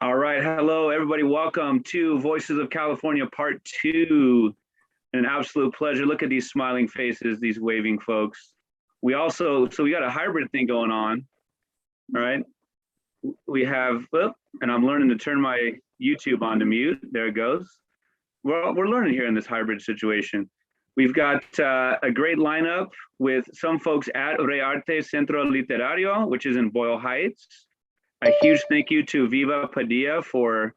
All right. Hello, everybody. Welcome to Voices of California Part 2. An absolute pleasure. Look at these smiling faces, these waving folks. We got a hybrid thing going on. All right. We have, and I'm learning to turn my YouTube on to mute. There it goes. We're learning here in this hybrid situation. We've got a great lineup with some folks at Arte Centro Literario, which is in Boyle Heights. A huge thank you to Viva Padilla for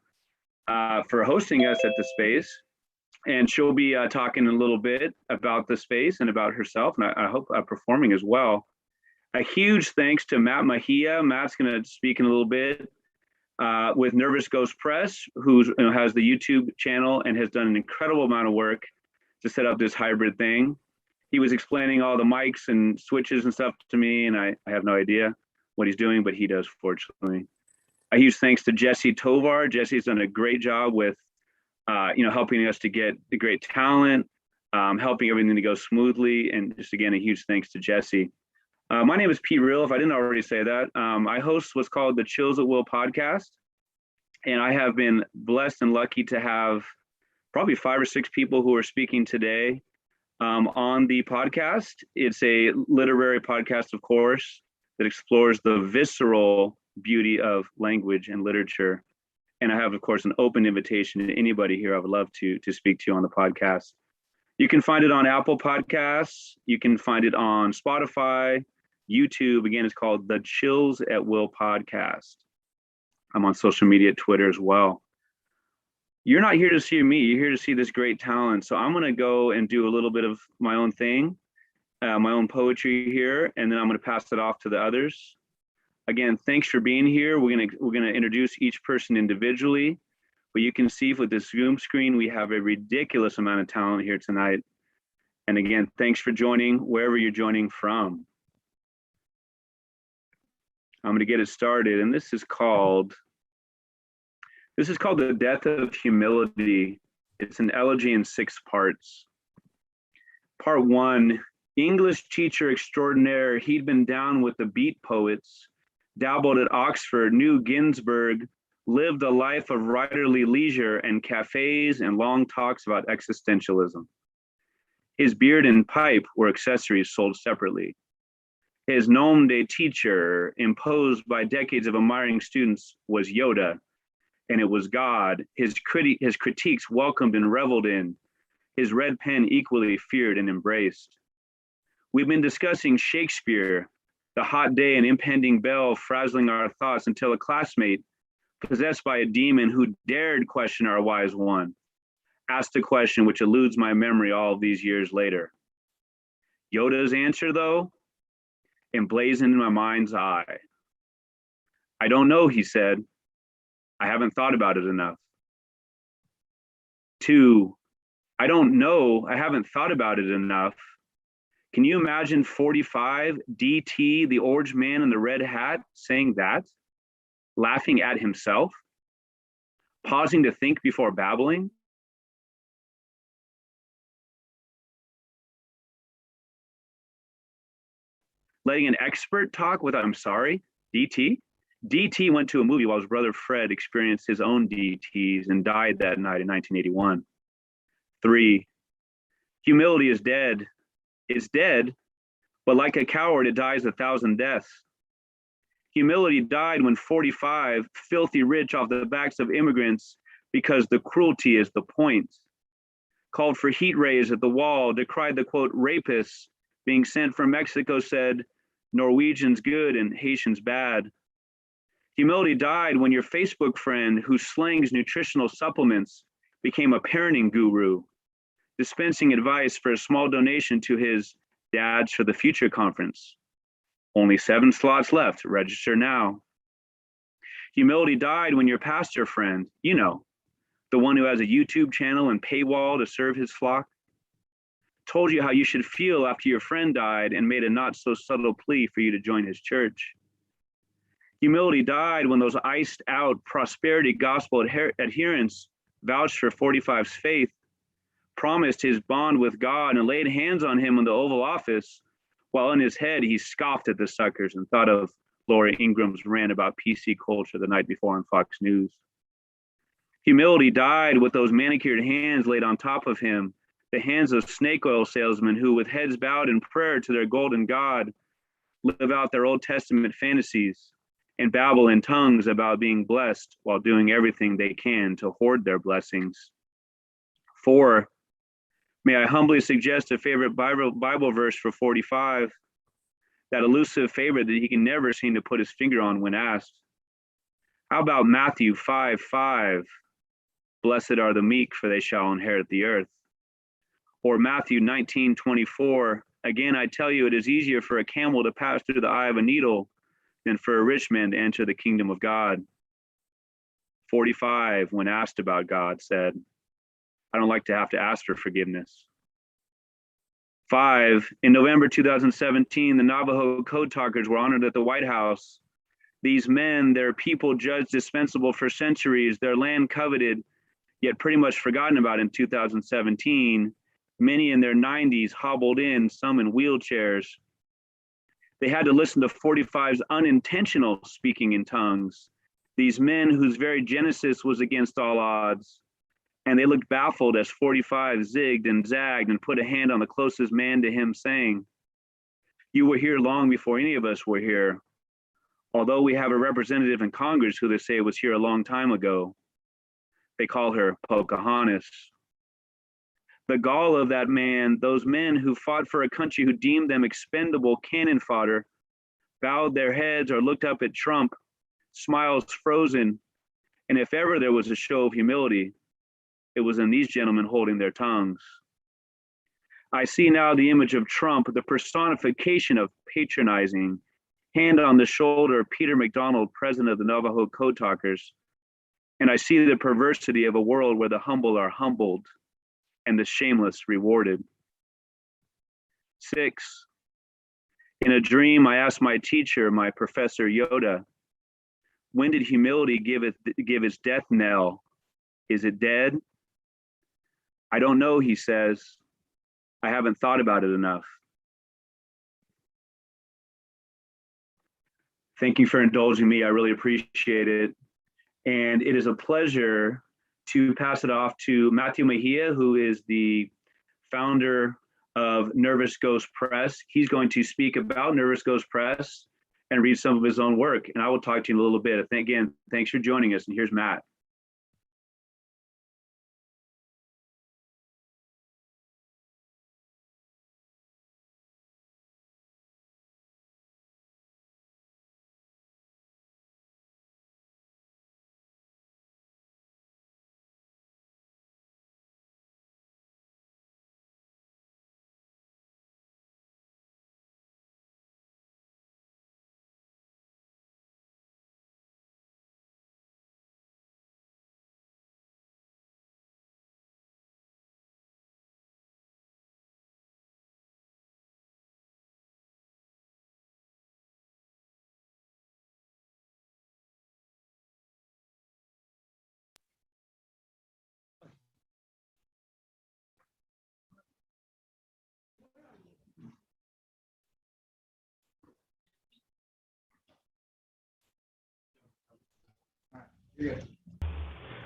hosting us at the space. And she'll be talking a little bit about the space and about herself, and I hope performing as well. A huge thanks to Matt Mejia. Matt's going to speak in a little bit with Nervous Ghost Press, who has the YouTube channel and has done an incredible amount of work to set up this hybrid thing. He was explaining all the mics and switches and stuff to me, and I have no idea what he's doing, but he does, fortunately. A huge thanks to Jesse Tovar. Jesse's done a great job with, helping us to get the great talent, helping everything to go smoothly. And just again, a huge thanks to Jesse. My name is Pete Real, if I didn't already say that. I host what's called the Chills at Will podcast. And I have been blessed and lucky to have probably 5 or 6 people who are speaking today on the podcast. It's a literary podcast, of course, that explores the visceral beauty of language and literature. And I have, of course, an open invitation to anybody here I would love to speak to you on the podcast. You can find it on Apple Podcasts. You can find it on Spotify, YouTube. Again, it's called the Chills at Will podcast. I'm on social media, Twitter as well. You're not here to see me. You're here to see this great talent. So I'm going to go and do a little bit of my own thing. My own poetry here, and then I'm going to pass it off to the others. Again, thanks for being here. We're gonna introduce each person individually, but you can see with this Zoom screen, we have a ridiculous amount of talent here tonight. And again, thanks for joining wherever you're joining from. I'm going to get it started, and this is called The Death of Humility. It's an elegy in 6 parts. Part 1. English teacher extraordinaire, he'd been down with the beat poets, dabbled at Oxford, knew Ginsberg, lived a life of writerly leisure and cafes and long talks about existentialism. His beard and pipe were accessories sold separately. His nom de teacher, imposed by decades of admiring students, was Yoda, and it was God. His critiques welcomed and reveled in. His red pen equally feared and embraced. We've been discussing Shakespeare, the hot day and impending bell frazzling our thoughts until a classmate, possessed by a demon who dared question our wise one, asked a question which eludes my memory all of these years later. Yoda's answer, though, emblazoned in my mind's eye. I don't know, he said. I haven't thought about it enough. 2, I don't know, I haven't thought about it enough. Can you imagine 45 DT, the orange man in the red hat, saying that, laughing at himself, pausing to think before babbling? Letting an expert talk without, I'm sorry, DT? DT went to a movie while his brother Fred experienced his own DTs and died that night in 1981. 3, humility is dead. It's dead, but like a coward, it dies 1,000 deaths. Humility died when 45, filthy rich off the backs of immigrants because the cruelty is the point. Called for heat rays at the wall, decried the, quote, rapists being sent from Mexico, said, Norwegians good and Haitians bad. Humility died when your Facebook friend who slangs nutritional supplements became a parenting guru, dispensing advice for a small donation to his Dads for the Future conference. Only 7 slots left. Register now. Humility died when your pastor friend, the one who has a YouTube channel and paywall to serve his flock, told you how you should feel after your friend died and made a not so subtle plea for you to join his church. Humility died when those iced out prosperity gospel adherents vouched for 45's faith, promised his bond with God, and laid hands on him in the Oval Office, while in his head he scoffed at the suckers and thought of Laura Ingram's rant about PC culture the night before on Fox News. Humility died with those manicured hands laid on top of him, the hands of snake oil salesmen who, with heads bowed in prayer to their golden God, live out their Old Testament fantasies and babble in tongues about being blessed while doing everything they can to hoard their blessings. 4, may I humbly suggest a favorite Bible verse for 45, that elusive favorite that he can never seem to put his finger on when asked. How about Matthew 5:5? Blessed are the meek, for they shall inherit the earth. Or Matthew 19:24, again, I tell you, it is easier for a camel to pass through the eye of a needle than for a rich man to enter the kingdom of God. 45, when asked about God, said, I don't like to have to ask for forgiveness. 5, in November 2017, the Navajo code talkers were honored at the White House. These men, their people judged dispensable for centuries, their land coveted, yet pretty much forgotten about in 2017, many in their 90s hobbled in, some in wheelchairs. They had to listen to 45's unintentional speaking in tongues, these men whose very genesis was against all odds. And they looked baffled as 45 zigged and zagged and put a hand on the closest man to him, saying, you were here long before any of us were here. Although we have a representative in Congress who they say was here a long time ago. They call her Pocahontas. The gall of that man, those men who fought for a country who deemed them expendable cannon fodder, bowed their heads or looked up at Trump, smiles frozen, and if ever there was a show of humility, it was in these gentlemen holding their tongues. I see now the image of Trump, the personification of patronizing, hand on the shoulder, Peter McDonald, president of the Navajo Code Talkers, and I see the perversity of a world where the humble are humbled and the shameless rewarded. 6, in a dream, I asked my teacher, my professor Yoda, when did humility give its death knell? Is it dead? I don't know, he says. I haven't thought about it enough. Thank you for indulging me. I really appreciate it. And it is a pleasure to pass it off to Matthew Mejia, who is the founder of Nervous Ghost Press. He's going to speak about Nervous Ghost Press and read some of his own work. And I will talk to you in a little bit. Again, thanks for joining us. And here's Matt.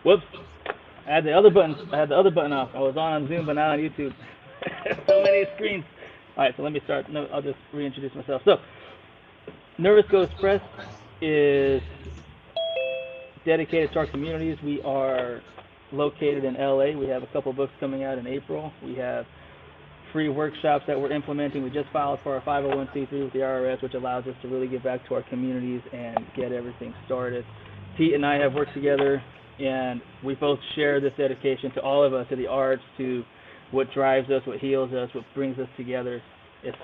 Whoops. I had the other button off. I was on Zoom, but not on YouTube. So many screens. All right, so let me start. No, I'll just reintroduce myself. So, Nervous Ghost Press is dedicated to our communities. We are located in LA. We have a couple books coming out in April. We have free workshops that we're implementing. We just filed for our 501c3 with the IRS, which allows us to really give back to our communities and get everything started. Pete and I have worked together, and we both share this dedication to all of us, to the arts, to what drives us, what heals us, what brings us together,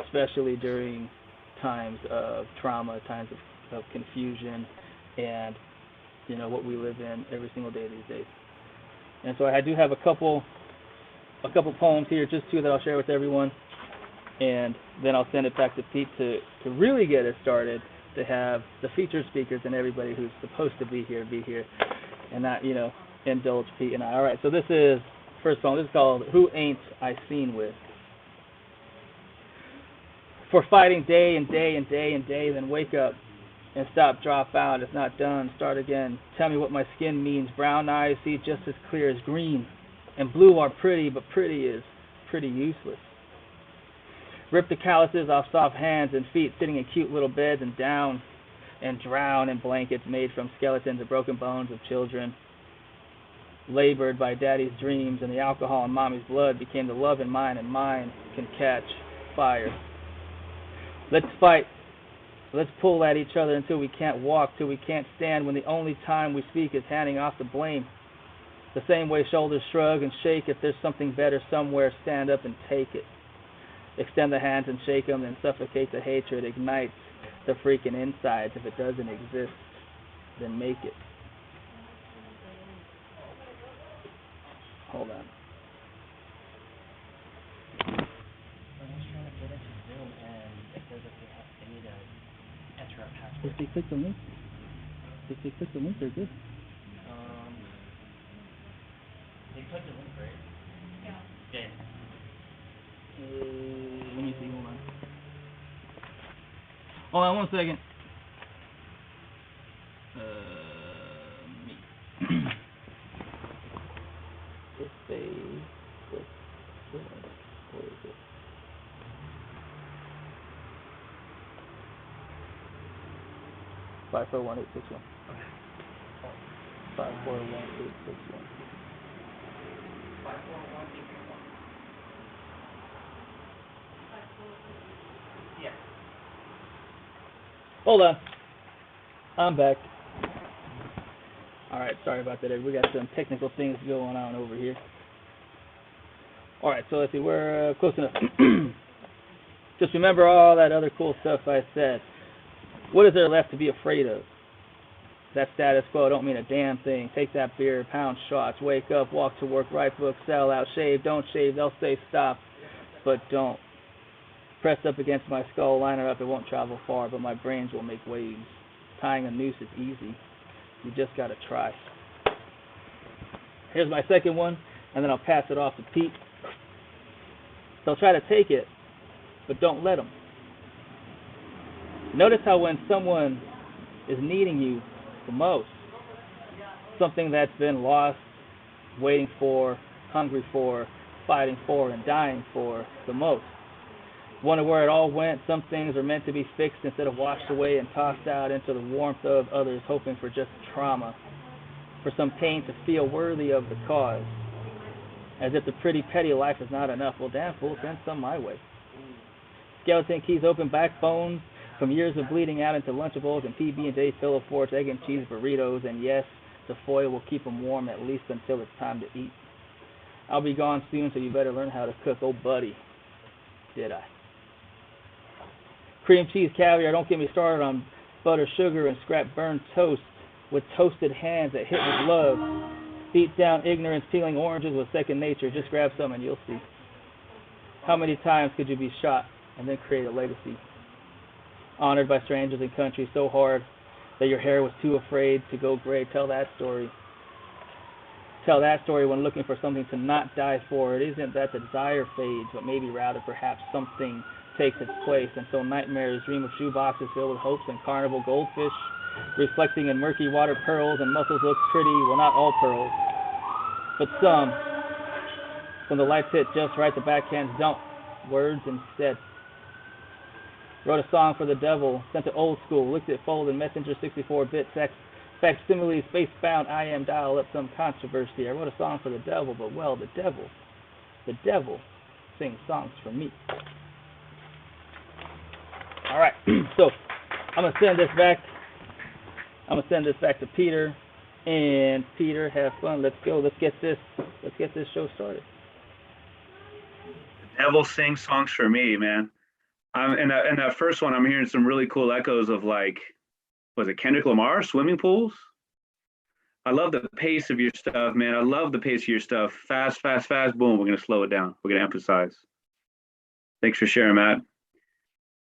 especially during times of trauma, times of confusion, and what we live in every single day these days. And so I do have a couple poems here, just 2 that I'll share with everyone, and then I'll send it back to Pete to really get us started, to have the featured speakers and everybody who's supposed to be here, and not, indulge Pete and I. All right, so this is first poem. This is called Who Ain't I Seen With? For fighting day and day and day and day, then wake up and stop, drop out. It's not done. Start again. Tell me what my skin means. Brown eyes see just as clear as green. And blue are pretty, but pretty is pretty useless. Rip the calluses off soft hands and feet sitting in cute little beds and down and drown in blankets made from skeletons and broken bones of children. Labored by daddy's dreams, and the alcohol in mommy's blood became the love in mine, and mine can catch fire. Let's fight. Let's pull at each other until we can't walk, till we can't stand, when the only time we speak is handing off the blame. The same way shoulders shrug and shake. If there's something better somewhere, stand up and take it. Extend the hands and shake them, then suffocate the hatred. Ignites the freaking insides. If it doesn't exist, then make it. Hold on. I'm just trying to get into Zoom, and it says that they need to enter a password. If they click the link, they're good. They clicked the link, right? Yeah. Okay. Let me see. Hold on 1 second. Me. If they click the link, where is it? Five 41861. 541-861. 541-861. Yeah. Hold on. I'm back. Alright, sorry about that. We got some technical things going on over here. Alright, so let's see. We're close enough. Just remember all that other cool stuff I said. What is there left to be afraid of? That status quo don't mean a damn thing. Take that beer, pound shots, wake up, walk to work, write books, sell out, shave, don't shave. They'll say stop, but don't. Press up against my skull, line her up, it won't travel far, but my brains will make waves. Tying a noose is easy. You just gotta try. Here's my second one, and then I'll pass it off to Pete. They'll try to take it, but don't let them. Notice how when someone is needing you the most, something that's been lost, waiting for, hungry for, fighting for, and dying for the most. Wonder where it all went. Some things are meant to be fixed instead of washed away and tossed out into the warmth of others, hoping for just trauma, for some pain to feel worthy of the cause. As if the pretty petty life is not enough. Well, damn fool, send some my way. Skeleton keys, open backbones, from years of bleeding out into Lunchables and PB&J Philip Forge, egg and cheese burritos, and yes, the foil will keep them warm at least until it's time to eat. I'll be gone soon, so you better learn how to cook. Oh, buddy, did I? Cream cheese, caviar, don't get me started on butter, sugar, and scrap burned toast with toasted hands that hit with love. Beat down ignorance, peeling oranges with second nature. Just grab some and you'll see. How many times could you be shot and then create a legacy? Honored by strangers in country so hard that your hair was too afraid to go gray. Tell that story. Tell that story when looking for something to not die for. It isn't that the desire fades, but maybe rather perhaps something takes its place. And so nightmares dream of shoeboxes filled with hopes and carnival goldfish reflecting in murky water pearls, and muscles look pretty. Well, not all pearls, but some. When the lights hit just right, the backhands don't. Words instead. Wrote a song for the devil, sent to old school, licked it fold in Messenger 64-bit facsimiles, face-bound IM dial up some controversy. I wrote a song for the devil, but well, the devil sings songs for me. All right, so I'm gonna send this back to Peter, and Peter, have fun. Let's go. Let's get this show started. The devil sings songs for me, man. In that first one, I'm hearing some really cool echoes of, like, was it Kendrick Lamar, Swimming Pools? I love the pace of your stuff, man. I love the pace of your stuff. Fast, fast, fast, boom. We're going to slow it down. We're going to emphasize. Thanks for sharing, Matt.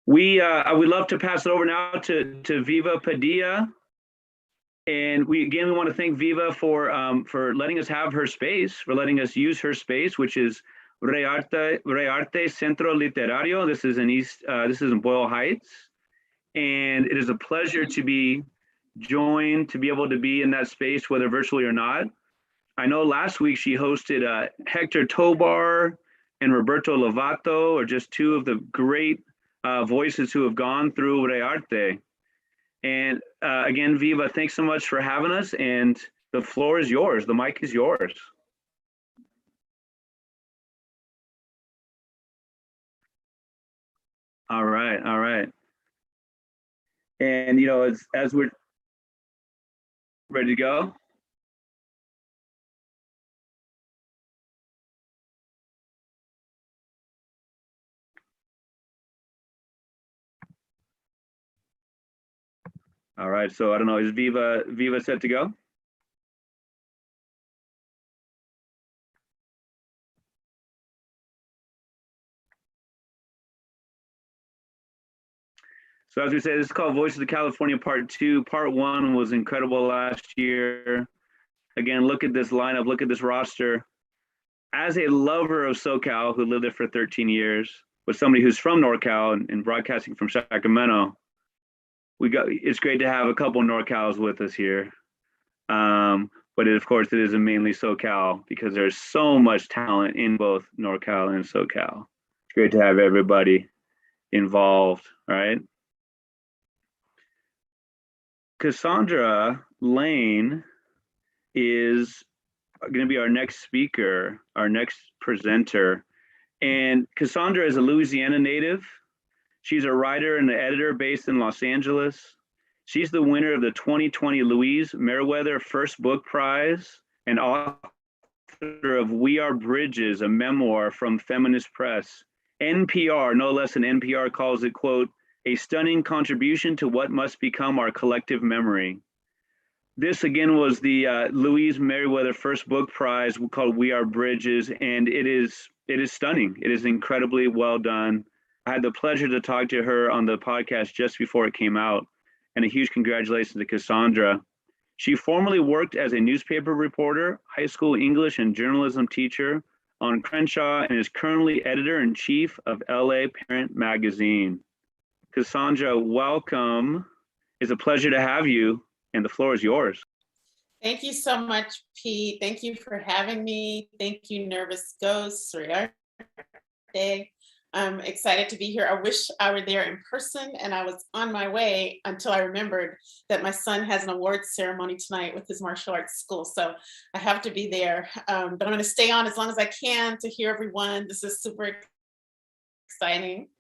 I would love to pass it over now to Viva Padilla. And we want to thank Viva for letting us have her space, for letting us use her space, which is Arte Centro Literario. This is in Boyle Heights. And it is a pleasure to be joined, to be able to be in that space, whether virtually or not. I know last week she hosted Hector Tobar and Roberto Lovato, are just two of the great voices who have gone through Arte. And again, Viva, thanks so much for having us. And the floor is yours. The mic is yours. All right, all right. And as we're ready to go. All right, so I don't know, is Viva set to go? So as we say, this is called Voices of California Part 2. Part 1 was incredible last year. Again, look at this lineup, look at this roster. As a lover of SoCal who lived there for 13 years, with somebody who's from NorCal and broadcasting from Sacramento, it's great to have a couple NorCals with us here. But of course, it is mainly SoCal because there's so much talent in both NorCal and SoCal. It's great to have everybody involved, right? Cassandra Lane is going to be our next speaker, our next presenter. And Cassandra is a Louisiana native. She's a writer and an editor based in Los Angeles. She's the winner of the 2020 Louise Meriwether First Book Prize and author of We Are Bridges, a memoir from Feminist Press. NPR, no less than NPR, calls it, quote, a stunning contribution to what must become our collective memory. This again was the Louise Meriwether First Book Prize called We Are Bridges, and it is stunning. It is incredibly well done. I had the pleasure to talk to her on the podcast just before it came out, and a huge congratulations to Cassandra. She formerly worked as a newspaper reporter, high school English and journalism teacher on Crenshaw, and is currently editor-in-chief of LA Parent Magazine. Cassandra, welcome. It's a pleasure to have you, and the floor is yours. Thank you so much, Pete. Thank you for having me. Thank you, Nervous Ghosts, Arte. I'm excited to be here. I wish I were there in person, and I was on my way until I remembered that my son has an awards ceremony tonight with his martial arts school, so I have to be there. But I'm going to stay on as long as I can to hear everyone. This is super exciting.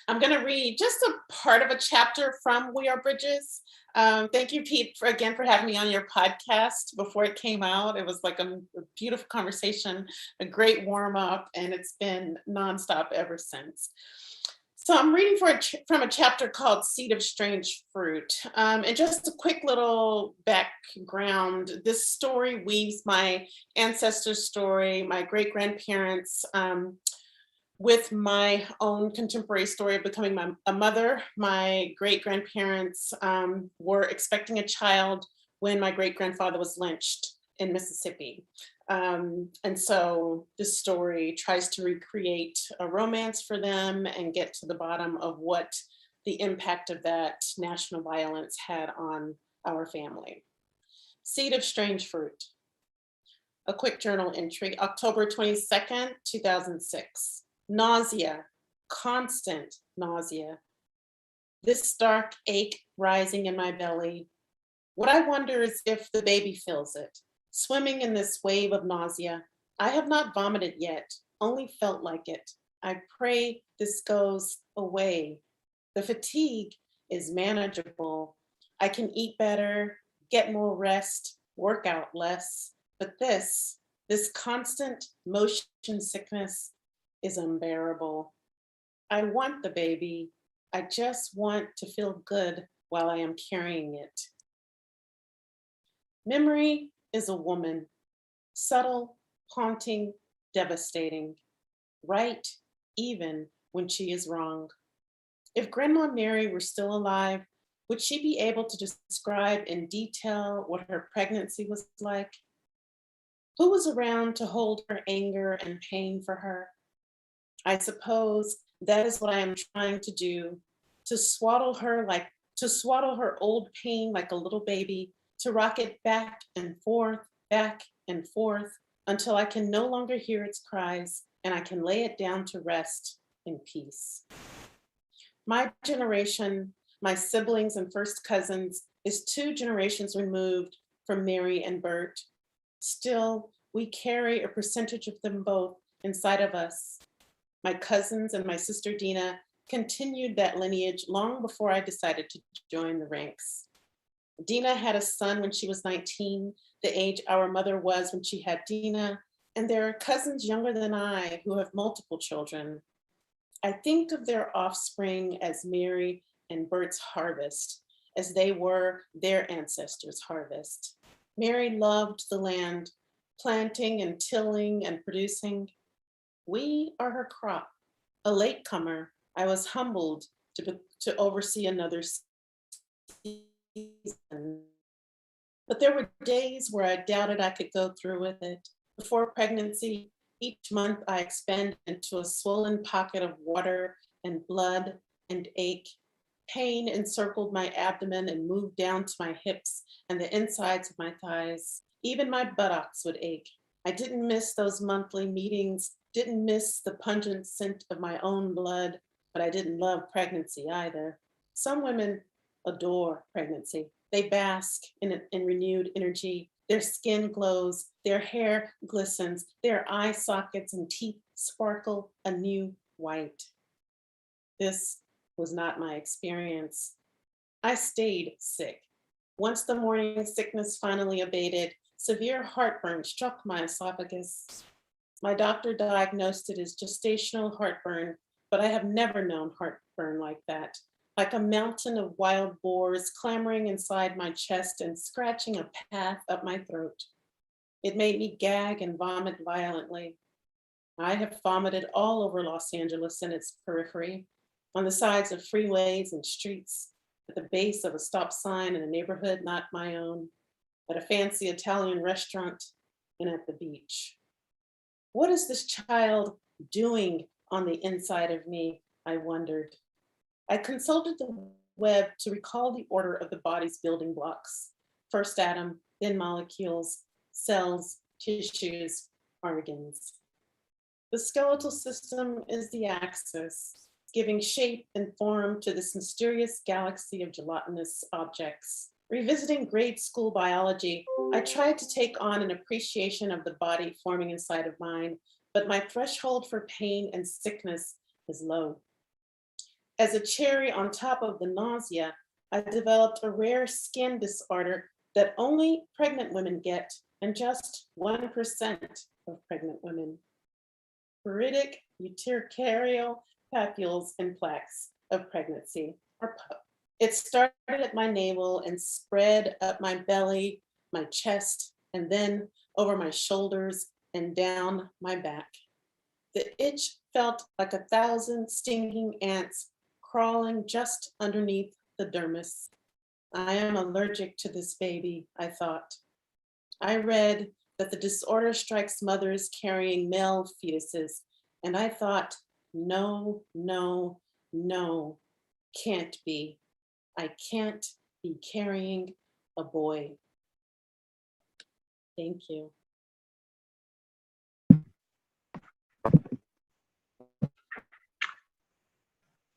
I'm going to read just a part of a chapter from We Are Bridges. Thank you, Pete, again for having me on your podcast before it came out. It was like a beautiful conversation, a great warm up, and it's been nonstop ever since. So I'm reading from a chapter called Seed of Strange Fruit. And just a quick little background. This story weaves my ancestor's story, my great-grandparents, with my own contemporary story of becoming a mother. My great-grandparents were expecting a child when my great-grandfather was lynched in Mississippi. And so this story tries to recreate a romance for them and get to the bottom of what the impact of that national violence had on our family. Seed of Strange Fruit. A quick journal entry, October 22nd, 2006. Nausea, constant nausea. This stark ache rising in my belly. What I wonder is if the baby feels it, swimming in this wave of nausea. I have not vomited yet, only felt like it. I pray this goes away. The fatigue is manageable. I can eat better, get more rest, work out less. But this constant motion sickness is unbearable. I want the baby. I just want to feel good while I am carrying it. Memory is a woman, subtle, haunting, devastating, right even when she is wrong. If Grandma Mary were still alive, would she be able to describe in detail what her pregnancy was like? Who was around to hold her anger and pain for her? I suppose that is what I am trying to do, to swaddle her old pain like a little baby, to rock it back and forth, until I can no longer hear its cries and I can lay it down to rest in peace. My generation, my siblings and first cousins, is 2 generations removed from Mary and Bert. Still, we carry a percentage of them both inside of us. My cousins and my sister Dina continued that lineage long before I decided to join the ranks. Dina had a son when she was 19, the age our mother was when she had Dina, and there are cousins younger than I who have multiple children. I think of their offspring as Mary and Bert's harvest, as they were their ancestors' harvest. Mary loved the land, planting and tilling and producing. We are her crop. A latecomer, I was humbled to oversee another season. But there were days where I doubted I could go through with it. Before pregnancy, each month I expanded into a swollen pocket of water and blood and ache. Pain encircled my abdomen and moved down to my hips and the insides of my thighs. Even my buttocks would ache. I didn't miss those monthly meetings, didn't miss the pungent scent of my own blood, but I didn't love pregnancy either. Some women adore pregnancy. They bask in renewed energy. Their skin glows, their hair glistens, their eye sockets and teeth sparkle a new white. This was not my experience. I stayed sick. Once the morning sickness finally abated, severe heartburn struck my esophagus. My doctor diagnosed it as gestational heartburn, but I have never known heartburn like that. Like a mountain of wild boars clamoring inside my chest and scratching a path up my throat. It made me gag and vomit violently. I have vomited all over Los Angeles and its periphery, on the sides of freeways and streets, at the base of a stop sign in a neighborhood not my own, at a fancy Italian restaurant, and at the beach. What is this child doing on the inside of me? I wondered. I consulted the web to recall the order of the body's building blocks. First atom, then molecules, cells, tissues, organs. The skeletal system is the axis, giving shape and form to this mysterious galaxy of gelatinous objects. Revisiting grade school biology, I tried to take on an appreciation of the body forming inside of mine, but my threshold for pain and sickness is low. As a cherry on top of the nausea, I developed a rare skin disorder that only pregnant women get, and just 1% of pregnant women. Pruritic urticarial papules and plaques of pregnancy, or PUP. It started at my navel and spread up my belly, my chest, and then over my shoulders and down my back. The itch felt like 1,000 stinging ants crawling just underneath the dermis. I am allergic to this baby, I thought. I read that the disorder strikes mothers carrying male fetuses, and I thought, no, no, no, can't be. I can't be carrying a boy. Thank you.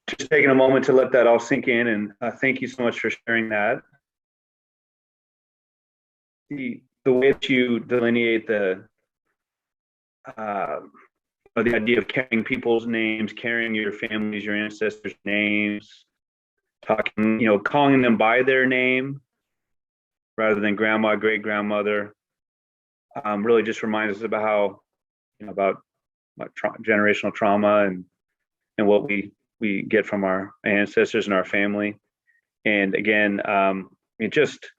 Just taking a moment to let that all sink in, and thank you so much for sharing that. The way that you delineate the idea of carrying people's names, carrying your family's, your ancestors' names, talking, calling them by their name rather than grandma, great grandmother, really just reminds us about how, about generational trauma and what we get from our ancestors and our family. And again, just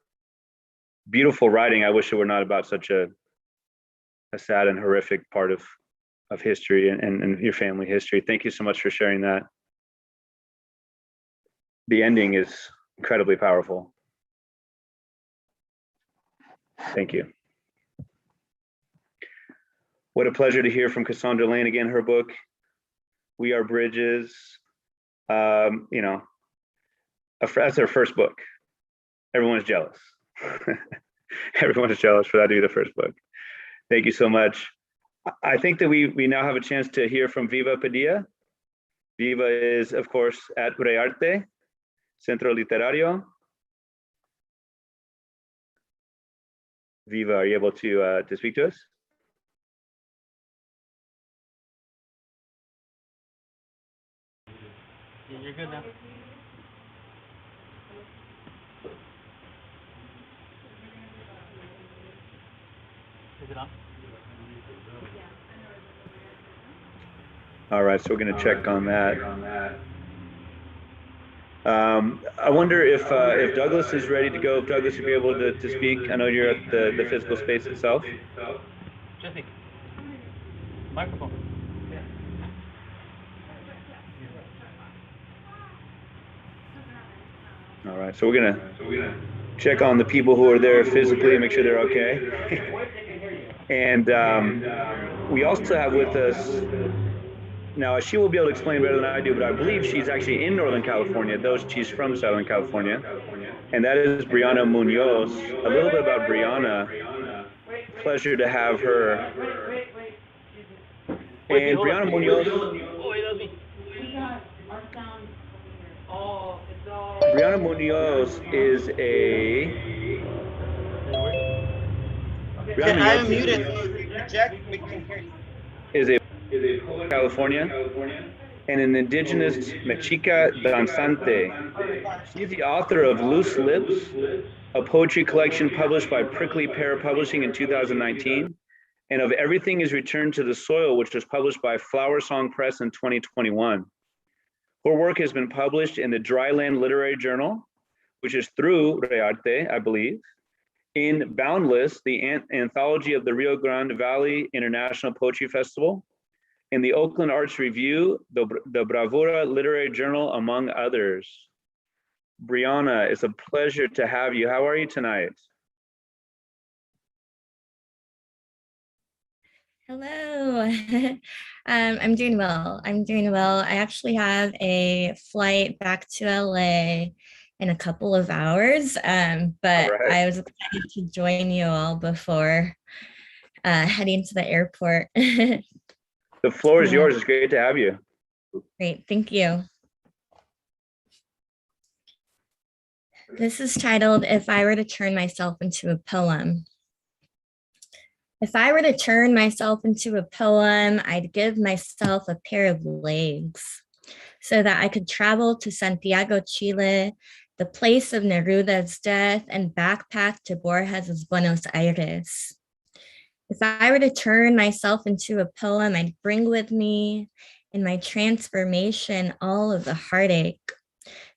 beautiful writing. I wish it were not about such a sad and horrific part of history and your family history. Thank you so much for sharing that. The ending is incredibly powerful. Thank you. What a pleasure to hear from Cassandra Lane again. Her book, We Are Bridges. That's her first book. Everyone's jealous. Everyone is jealous for that to be the first book. Thank you so much. I think that we now have a chance to hear from Viva Padilla. Viva is, of course, at Arte, Centro Literario. Viva, are you able to speak to us? You're good now. Is it on? All right, so we're going to check on that. I wonder if Douglas is ready to go. If Douglas would be able to speak. I know you're at the physical space itself. Jesse, microphone. All right, so we're gonna check on the people who are there physically and make sure they're okay. And we also have with us, now she will be able to explain better than I do, but I believe she's actually in Northern California, though she's from Southern California. And that is Brianna Munoz. A little bit about Brianna. Pleasure to have her. And Brianna Munoz. Brianna Munoz is a. I'm muted. Jack, we can hear you. Is a California and an indigenous Mexica danzante. She's the author of Loose Lips, a poetry collection published by Prickly Pear Publishing in 2019, and of Everything is Returned to the Soil, which was published by Flower Song Press in 2021. Her work has been published in the Dryland Literary Journal, which is through Arte, I believe, in Boundless, the anthology of the Rio Grande Valley International Poetry Festival, in the Oakland Arts Review, the Bravura Literary Journal, among others. Brianna, it's a pleasure to have you. How are you tonight? Hello. I'm doing well. I actually have a flight back to LA in a couple of hours, but right. I was excited to join you all before heading to the airport. The floor is yours. It's great to have you. Great, thank you. This is titled, If I Were to Turn Myself into a Poem. If I were to turn myself into a poem, I'd give myself a pair of legs so that I could travel to Santiago, Chile, the place of Neruda's death, and backpack to Borges's Buenos Aires. If I were to turn myself into a poem, I'd bring with me in my transformation all of the heartache,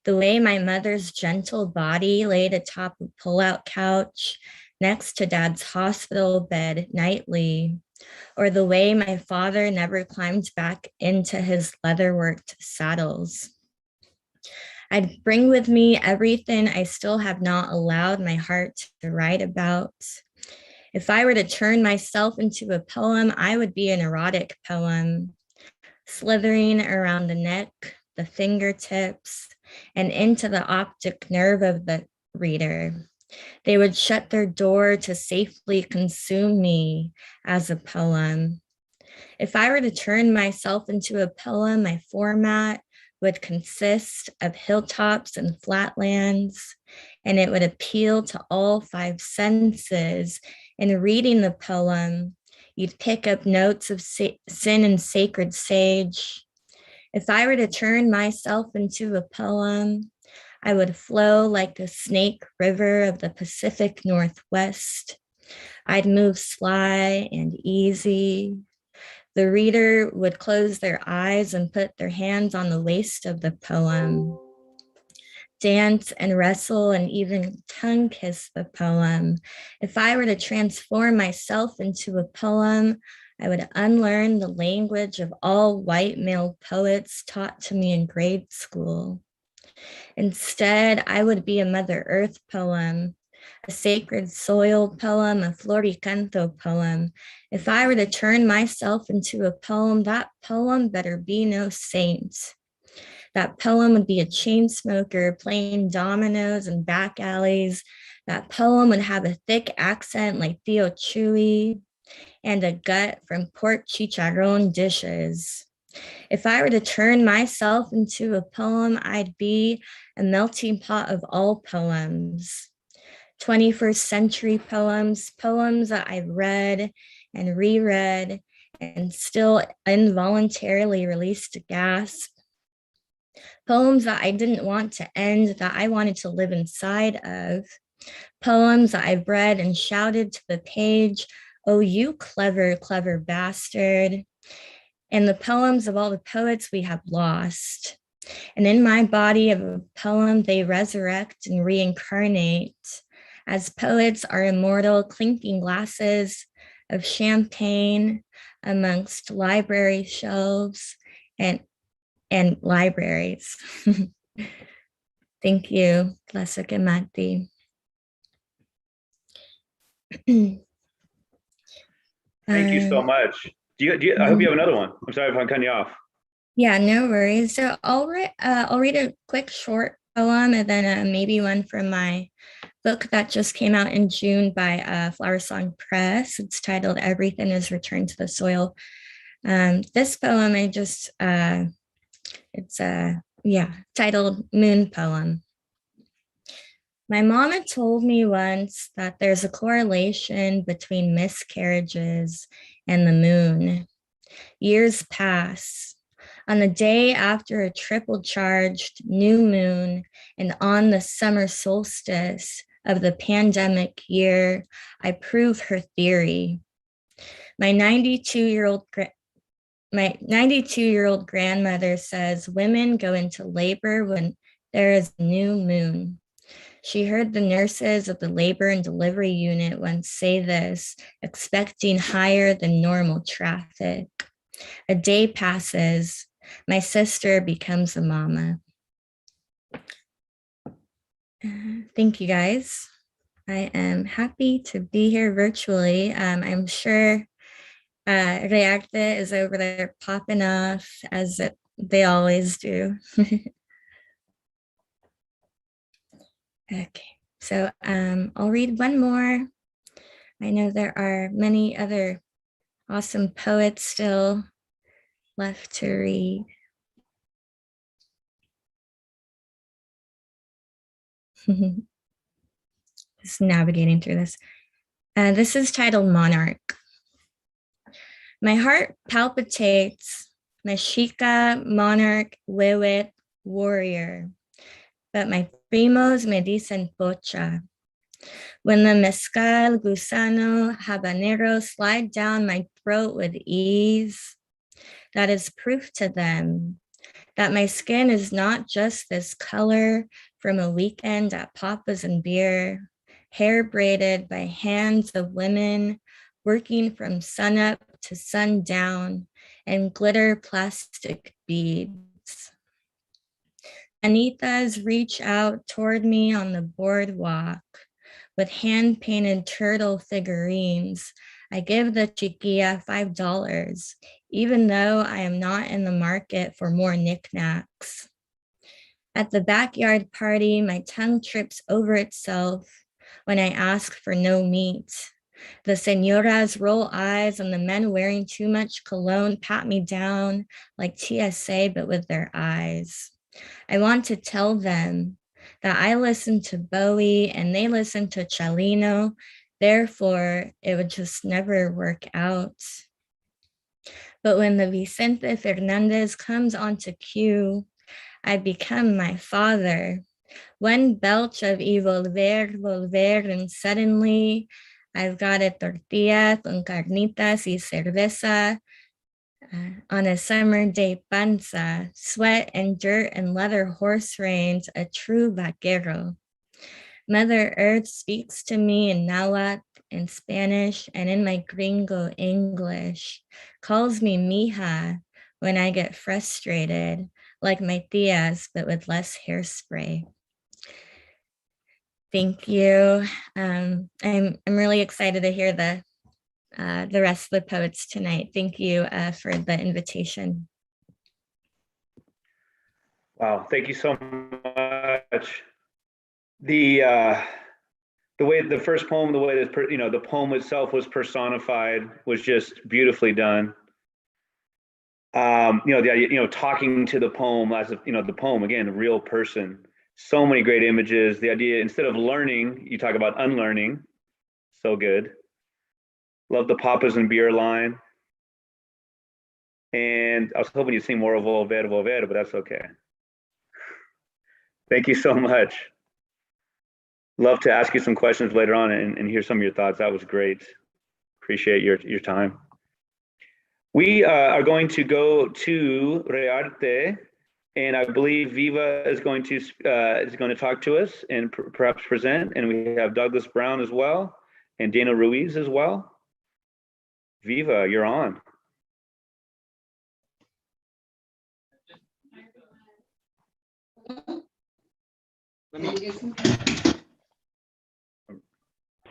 the way my mother's gentle body laid atop a pull-out couch next to Dad's hospital bed nightly, or the way my father never climbed back into his leather-worked saddles. I'd bring with me everything I still have not allowed my heart to write about. If I were to turn myself into a poem, I would be an erotic poem, slithering around the neck, the fingertips, and into the optic nerve of the reader. They would shut their door to safely consume me as a poem. If I were to turn myself into a poem, my format would consist of hilltops and flatlands, and it would appeal to all five senses. In reading the poem, you'd pick up notes of sin and sacred sage. If I were to turn myself into a poem, I would flow like the Snake River of the Pacific Northwest. I'd move sly and easy. The reader would close their eyes and put their hands on the waist of the poem, dance and wrestle and even tongue kiss the poem. If I were to transform myself into a poem, I would unlearn the language of all white male poets taught to me in grade school. Instead, I would be a Mother Earth poem, a sacred soil poem, a floricanto poem. If I were to turn myself into a poem, that poem better be no saint. That poem would be a chain smoker playing dominoes in back alleys. That poem would have a thick accent like Theo Chewy and a gut from pork chicharron dishes. If I were to turn myself into a poem, I'd be a melting pot of all poems. 21st century poems, poems that I've read and reread and still involuntarily released a gasp. Poems that I didn't want to end, that I wanted to live inside of. Poems that I've read and shouted to the page, "Oh, you clever, clever bastard." And the poems of all the poets we have lost. And in my body of a poem, they resurrect and reincarnate as poets are immortal, clinking glasses of champagne amongst library shelves and libraries. Thank you, Leicester Giant. Thank you so much. I hope you have another one. I'm sorry if I'm cutting you off. Yeah, no worries. So I'll read a quick short poem and then maybe one from my book that just came out in June by Flower Song Press. It's titled "Everything is Returned to the Soil." This poem, it's titled "Moon Poem." My mama told me once that there's a correlation between miscarriages and the moon. Years pass. On the day after a triple charged new moon and on the summer solstice of the pandemic year, I prove her theory. My 92-year-old grandmother says women go into labor when there is a new moon. She heard the nurses of the labor and delivery unit once say this, expecting higher than normal traffic. A day passes. My sister becomes a mama. Thank you, guys. I am happy to be here virtually. I'm sure Arte is over there popping off as they always do. Okay, so I'll read one more. I know there are many other awesome poets still left to read. Just navigating through this. This is titled Monarch. My heart palpitates, Mexica, monarch, wiwit, warrior. But my primos me dicen pocha. When the mezcal, gusano, habanero slide down my throat with ease, that is proof to them that my skin is not just this color from a weekend at Papa's and Beer, hair braided by hands of women working from sunup to sundown and glitter plastic beads. Anitas reach out toward me on the boardwalk with hand-painted turtle figurines. I give the chiquilla $5, even though I am not in the market for more knickknacks. At the backyard party, my tongue trips over itself when I ask for no meat. The señoras roll eyes and the men wearing too much cologne pat me down like TSA, but with their eyes. I want to tell them that I listen to Bowie and they listen to Chalino, therefore it would just never work out. But when the Vicente Hernandez comes onto cue, I become my father. One belch of y volver, and suddenly I've got a tortilla con carnitas y cerveza. On a summer day, panza, sweat and dirt and leather horse reins, a true vaquero. Mother Earth speaks to me in Nahuatl, in Spanish, and in my gringo English, calls me mija when I get frustrated, like my tias, but with less hairspray. Thank you. I'm really excited to hear the rest of the poets tonight. Thank you for the invitation. Wow, thank you so much. The way the first poem, the way that the poem itself was personified was just beautifully done. The idea, talking to the poem as if, the poem again, a real person. So many great images. The idea, instead of learning, you talk about unlearning. So good. Love the papas and beer line. And I was hoping you'd sing more of Volver, but that's okay. Thank you so much. Love to ask you some questions later on and hear some of your thoughts. That was great. Appreciate your time. We are going to go to Arte, and I believe Viva is going to talk to us and perhaps present. And we have Douglas Brown as well, and Dana Ruiz as well. Viva, you're on. Let me get some.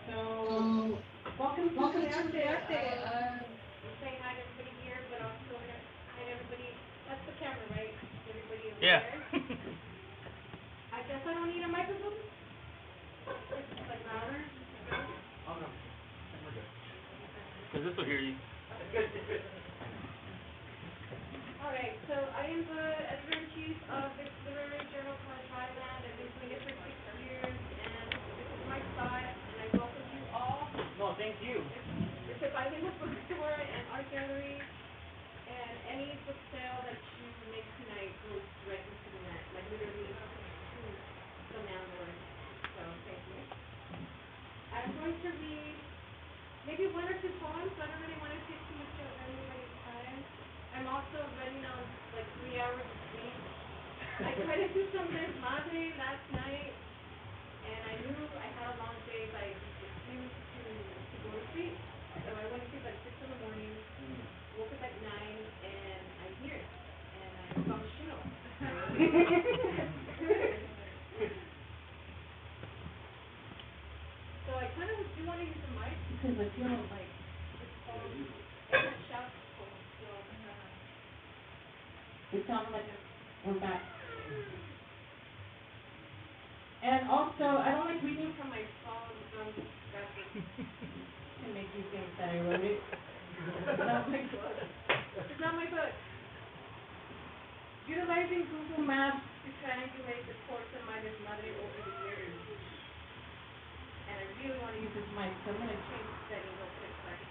So, welcome to Arte. Saying hi to everybody here, but also hi to everybody. That's the camera, right? Everybody over Yeah. there. I guess I don't need a microphone. It's like louder. Oh no, we're good. Because this will hear you. All right. So I am the editor-in-chief of this literary journal called Thailand. I've been doing it for 6 years, and this is my side, and I welcome you all. No, thank you. It's a bilingual bookstore and art gallery, and any book sale that you make tonight goes directly to the net, like literally to the landlord. So thank you. I'm going to read maybe one or two poems. I don't really want to take too much of everybody's time. I'm also running on like 3 hours of sleep. I tried to do some desmadre last night, and I knew I had a long day, so I refused to go to sleep. So I went to sleep at 6 in the morning, woke up at 9, and I'm here. And I'm functional. So I kind of do want to use the mic because I feel like this phone, I can't shout this phone, so it sounds like we're back. And also, I don't like reading from my phone, that can make you think that I wrote it. It's not my book. It's not my book. Utilizing Google Maps to triangulate the course of my desmadre over the years. And I really want to use this mic, so I'm going to change the setting real quick. Sorry.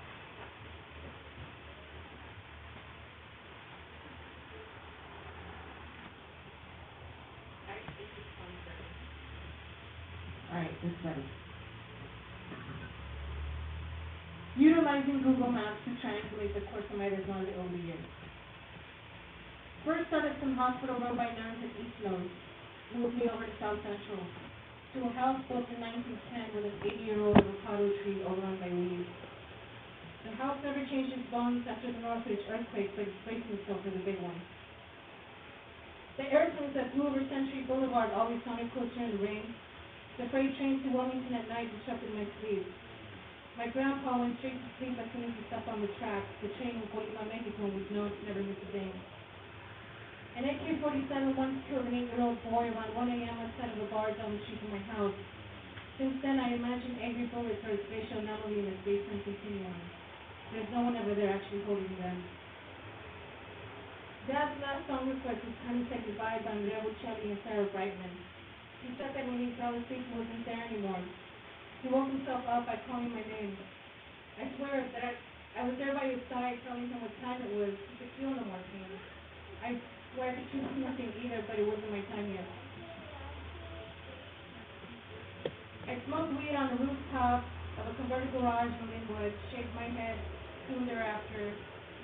Alright, this better. Utilizing Google Maps to triangulate the course of my desmadre over the years. First started some hospital run by nuns in East Nose, moved me over to South Central, to a house built in 1910 with an 80-year-old avocado tree overrun by weeds. The house never changed its bones after the Northridge earthquake, but it's bracing itself for the big one. The airplanes that flew over Century Boulevard always sounded closer in the rain. The freight train to Wilmington at night disrupted my sleep. My grandpa went straight to sleep as soon as he stepped on the tracks. The train was waiting on Mexico with no never missed a day. An AK-47 once killed an 8-year-old boy around 1 a.m. outside of a bar down the street from my house. Since then, I imagine angry bullets or a spatial anomaly in the space-time continuum. There's no one ever there actually holding them. Dad's last song request was Time to Say Goodbye by Andrea Bocelli and Sarah Brightman. He said that when he fell asleep, he wasn't there anymore. He woke himself up by calling my name. I swear that I was there by his side telling him what time it was. He could feel no more pain. I swear I could choose nothing either, but it wasn't my time yet. I smoked weed on the rooftop of a converted garage in Linwood, shaved my head soon thereafter.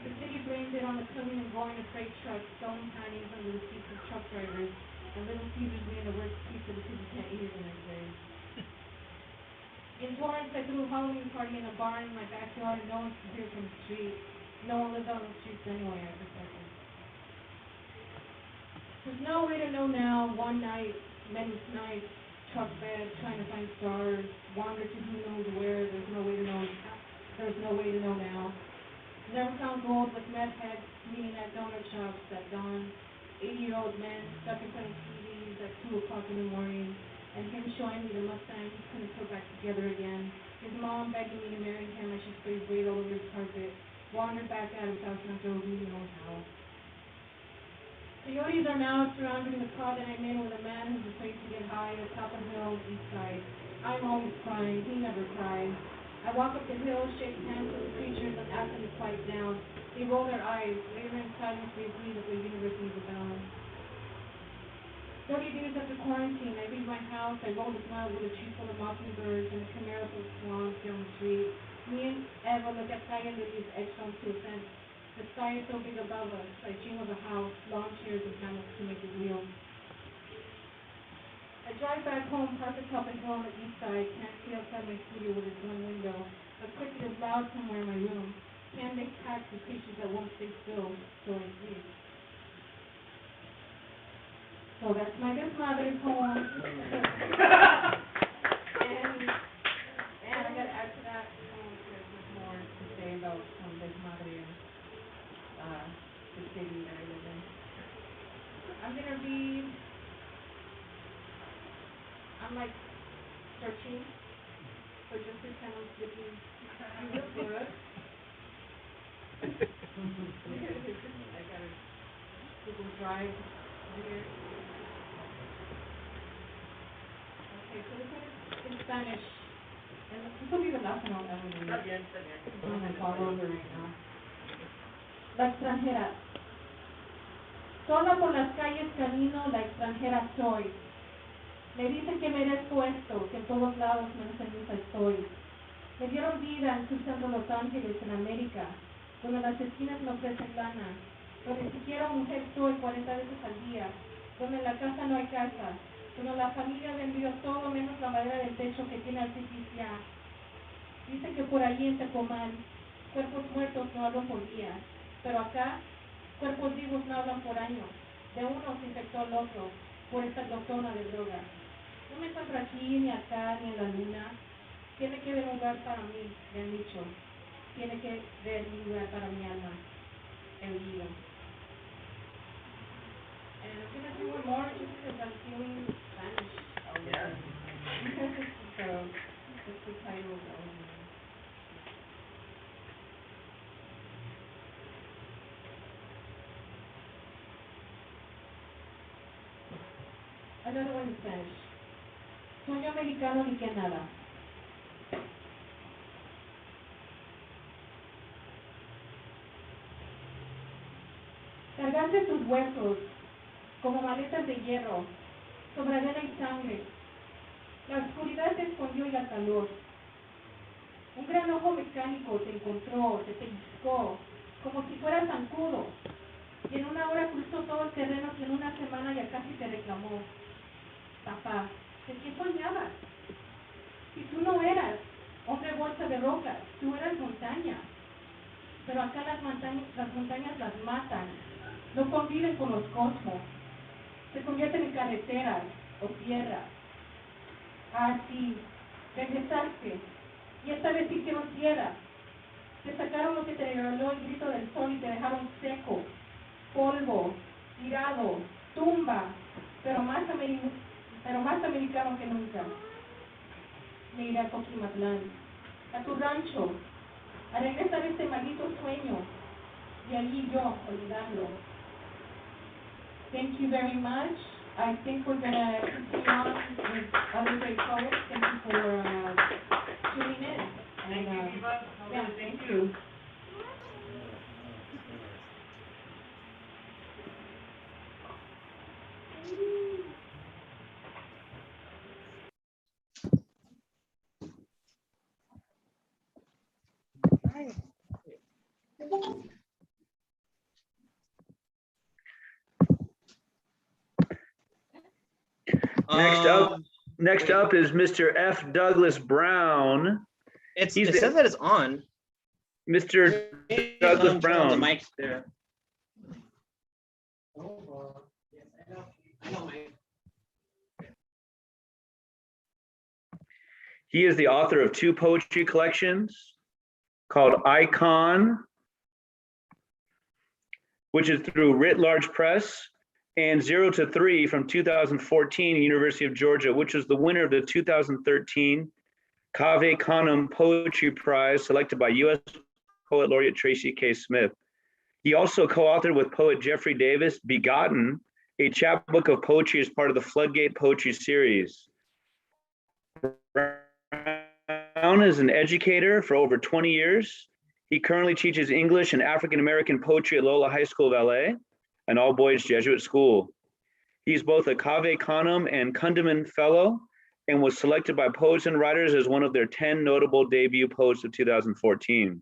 The city blamed it on the coming and going of freight trucks, stolen hangings under the seats of truck drivers, and Little Caesars being the worst pizza the city can't eat in these days. In Torrance, I threw a Halloween party in a barn in my backyard, and no one could hear from the street. No one lived on the streets anyway, I suspected. There's no way to know now. One night, many nights, truck bed, trying to find stars, wander to who knows where. There's no way to know. There's no way to know now. Never found gold, but meth heads meeting at donut shops at dawn. 80-year-old men stuck in front of TVs at 2 o'clock in the morning, and him showing me the Mustang he's couldn't put back together again. His mom begging me to marry him as she sprays weight all over his carpet. Wandered back out of his house after who knows how. Coyotes are now surrounding the car that I'm in with a man who's afraid to get high at the top of the hill, east side. I'm always crying, he never cries. I walk up the hill, shake hands with the creatures, and ask them to quiet down. They roll their eyes. Later in silence, they breathe as the universe needs a balance. 30 days after quarantine, I leave my house, I roll the smile with a tree full of mockingbirds and a Camaro full of swans down the street. Me and Eva look at Kaya Lily's edged onto a fence. The sky is so big above us, I dream of a house, lawn chairs and hammocks to make it real. I drive back home, park atop a hill on the east side, can't see outside my studio with its one window. A cricket is loud somewhere in my room. Can't make tracks with creatures that won't stay still, so I sleep. So that's my desmadre poem. And I gotta add to that, there's more to say about desmadre and the city that I live in. I'm gonna read, I'm like 13, so just pretend I'm flipping through it. I gotta Google Drive here. Okay, so this one is in Spanish, and this will be the last one I'll ever read. I'm gonna fall over right now. La extranjera. Sola por las calles camino, la extranjera soy. Me dicen que merezco esto, que en todos lados menos en misa estoy. Me dieron vida en cruzando Los Ángeles, en América, donde las esquinas me ofrecen lana, donde ni siquiera mujer soy 40 veces al día, donde en la casa no hay casa, donde la familia vendió todo menos la madera del techo que tiene artificial. Dice que por allí en Tecomán, cuerpos muertos no hablan por días, pero acá, cuerpos vivos no hablan por años. De uno se infectó el otro, por esta glotona de droga. No me encuentro aquí, ni acá, ni en la luna. Tiene que haber un lugar para mí, me han dicho. Tiene que haber un lugar para mi alma, el vida. And I'm going to do one more just because I'm feeling Spanish. Yeah. So, that's the title of the album. Another one in Spanish. Sueño americano ni que nada. Cargaste tus huesos como maletas de hierro, sobre arena y sangre. La oscuridad te escondió y la calor. Un gran ojo mecánico te encontró, te pellizcó, como si fueras zancudo. Y en una hora cruzó todo el terreno que en una semana ya casi te reclamó. Papá, ¿de qué soñabas? Si tú no eras hombre bolsa de rocas, tú eras montaña. Pero acá las montañas las matan, no conviven con los cosmos. Se convierten en carreteras o tierra. Ah, sí, regresaste, y esta vez hicieron tierra. Te sacaron lo que te regaló el grito del sol y te dejaron seco, polvo, tirado, tumba, pero más americano que nunca. Me iré a Coquimatlán, a tu rancho, a regresar este maldito sueño, y allí yo olvidarlo. Thank you very much. I think we're going to continue on with other great poets. Thank you for tuning in. And, Thank you, Viva. Yeah, thank you. Next up is Mr. F. Douglas Brown. It says that it's on. Mr. Douglas Brown. The mic's there. He is the author of 2 poetry collections called Icon, which is through Writ Large Press, And 0 to 3 from 2014, University of Georgia, which was the winner of the 2013 Cave Canem Poetry Prize, selected by U.S. Poet Laureate Tracy K. Smith. He also co-authored with poet Jeffrey Davis, Begotten, a chapbook of poetry as part of the Floodgate Poetry Series. Brown is an educator for over 20 years. He currently teaches English and African American poetry at Loyola High School of LA, an all-boys Jesuit school. He's both a Cave Canem and Kundiman Fellow and was selected by Poets and Writers as one of their 10 notable debut poets of 2014.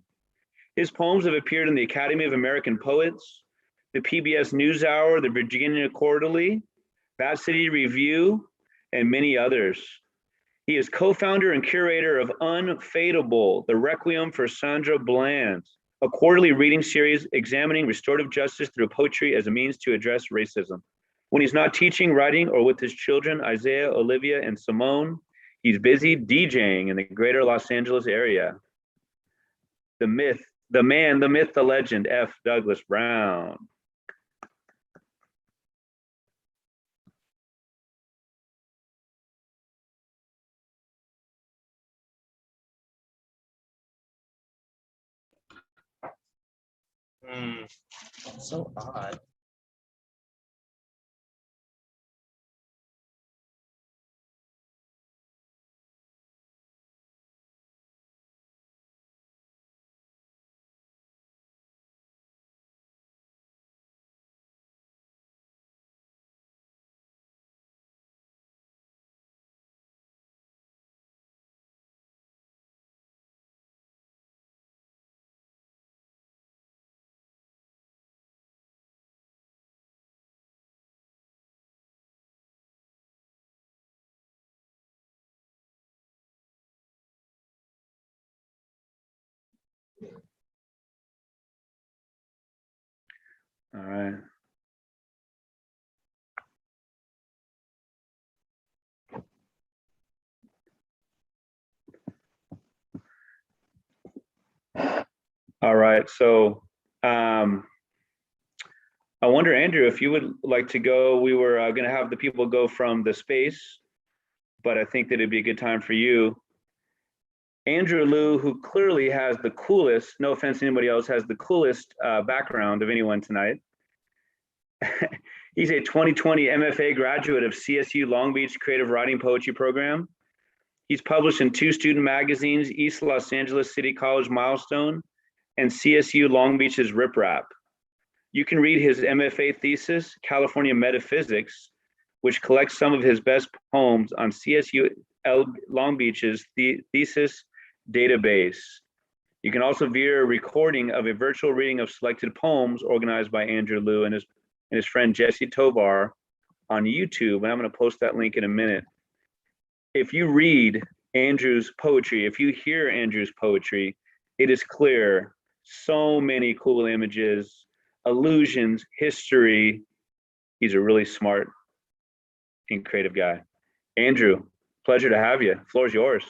His poems have appeared in the Academy of American Poets, the PBS NewsHour, the Virginia Quarterly, Bat City Review, and many others. He is co-founder and curator of Unfadeable, the Requiem for Sandra Bland, a quarterly reading series examining restorative justice through poetry as a means to address racism. When he's not teaching, writing, or with his children, Isaiah, Olivia, and Simone, he's busy DJing in the greater Los Angeles area. The myth, the man, the myth, the legend, F. Douglas Brown. So odd. All right. All right, so I wonder, Andrew, if you would like to go. We were going to have the people go from the space, but I think that it'd be a good time for you. Andrew Liu, who clearly has the coolest, no offense to anybody else, has the coolest background of anyone tonight. He's a 2020 MFA graduate of CSU Long Beach Creative Writing Poetry Program. He's published in 2 student magazines, East Los Angeles City College Milestone and CSU Long Beach's Rip Rap. You can read his MFA thesis, California Metaphysics, which collects some of his best poems on CSU Long Beach's thesis database. You can also view a recording of a virtual reading of selected poems organized by Andrew Liu and his friend Jesse Tovar on YouTube, and I'm going to post that link in a minute. If you read Andrew's poetry, if you hear Andrew's poetry, it is clear, so many cool images, allusions, history. He's a really smart and creative guy. Andrew, pleasure to have you. Floor is yours.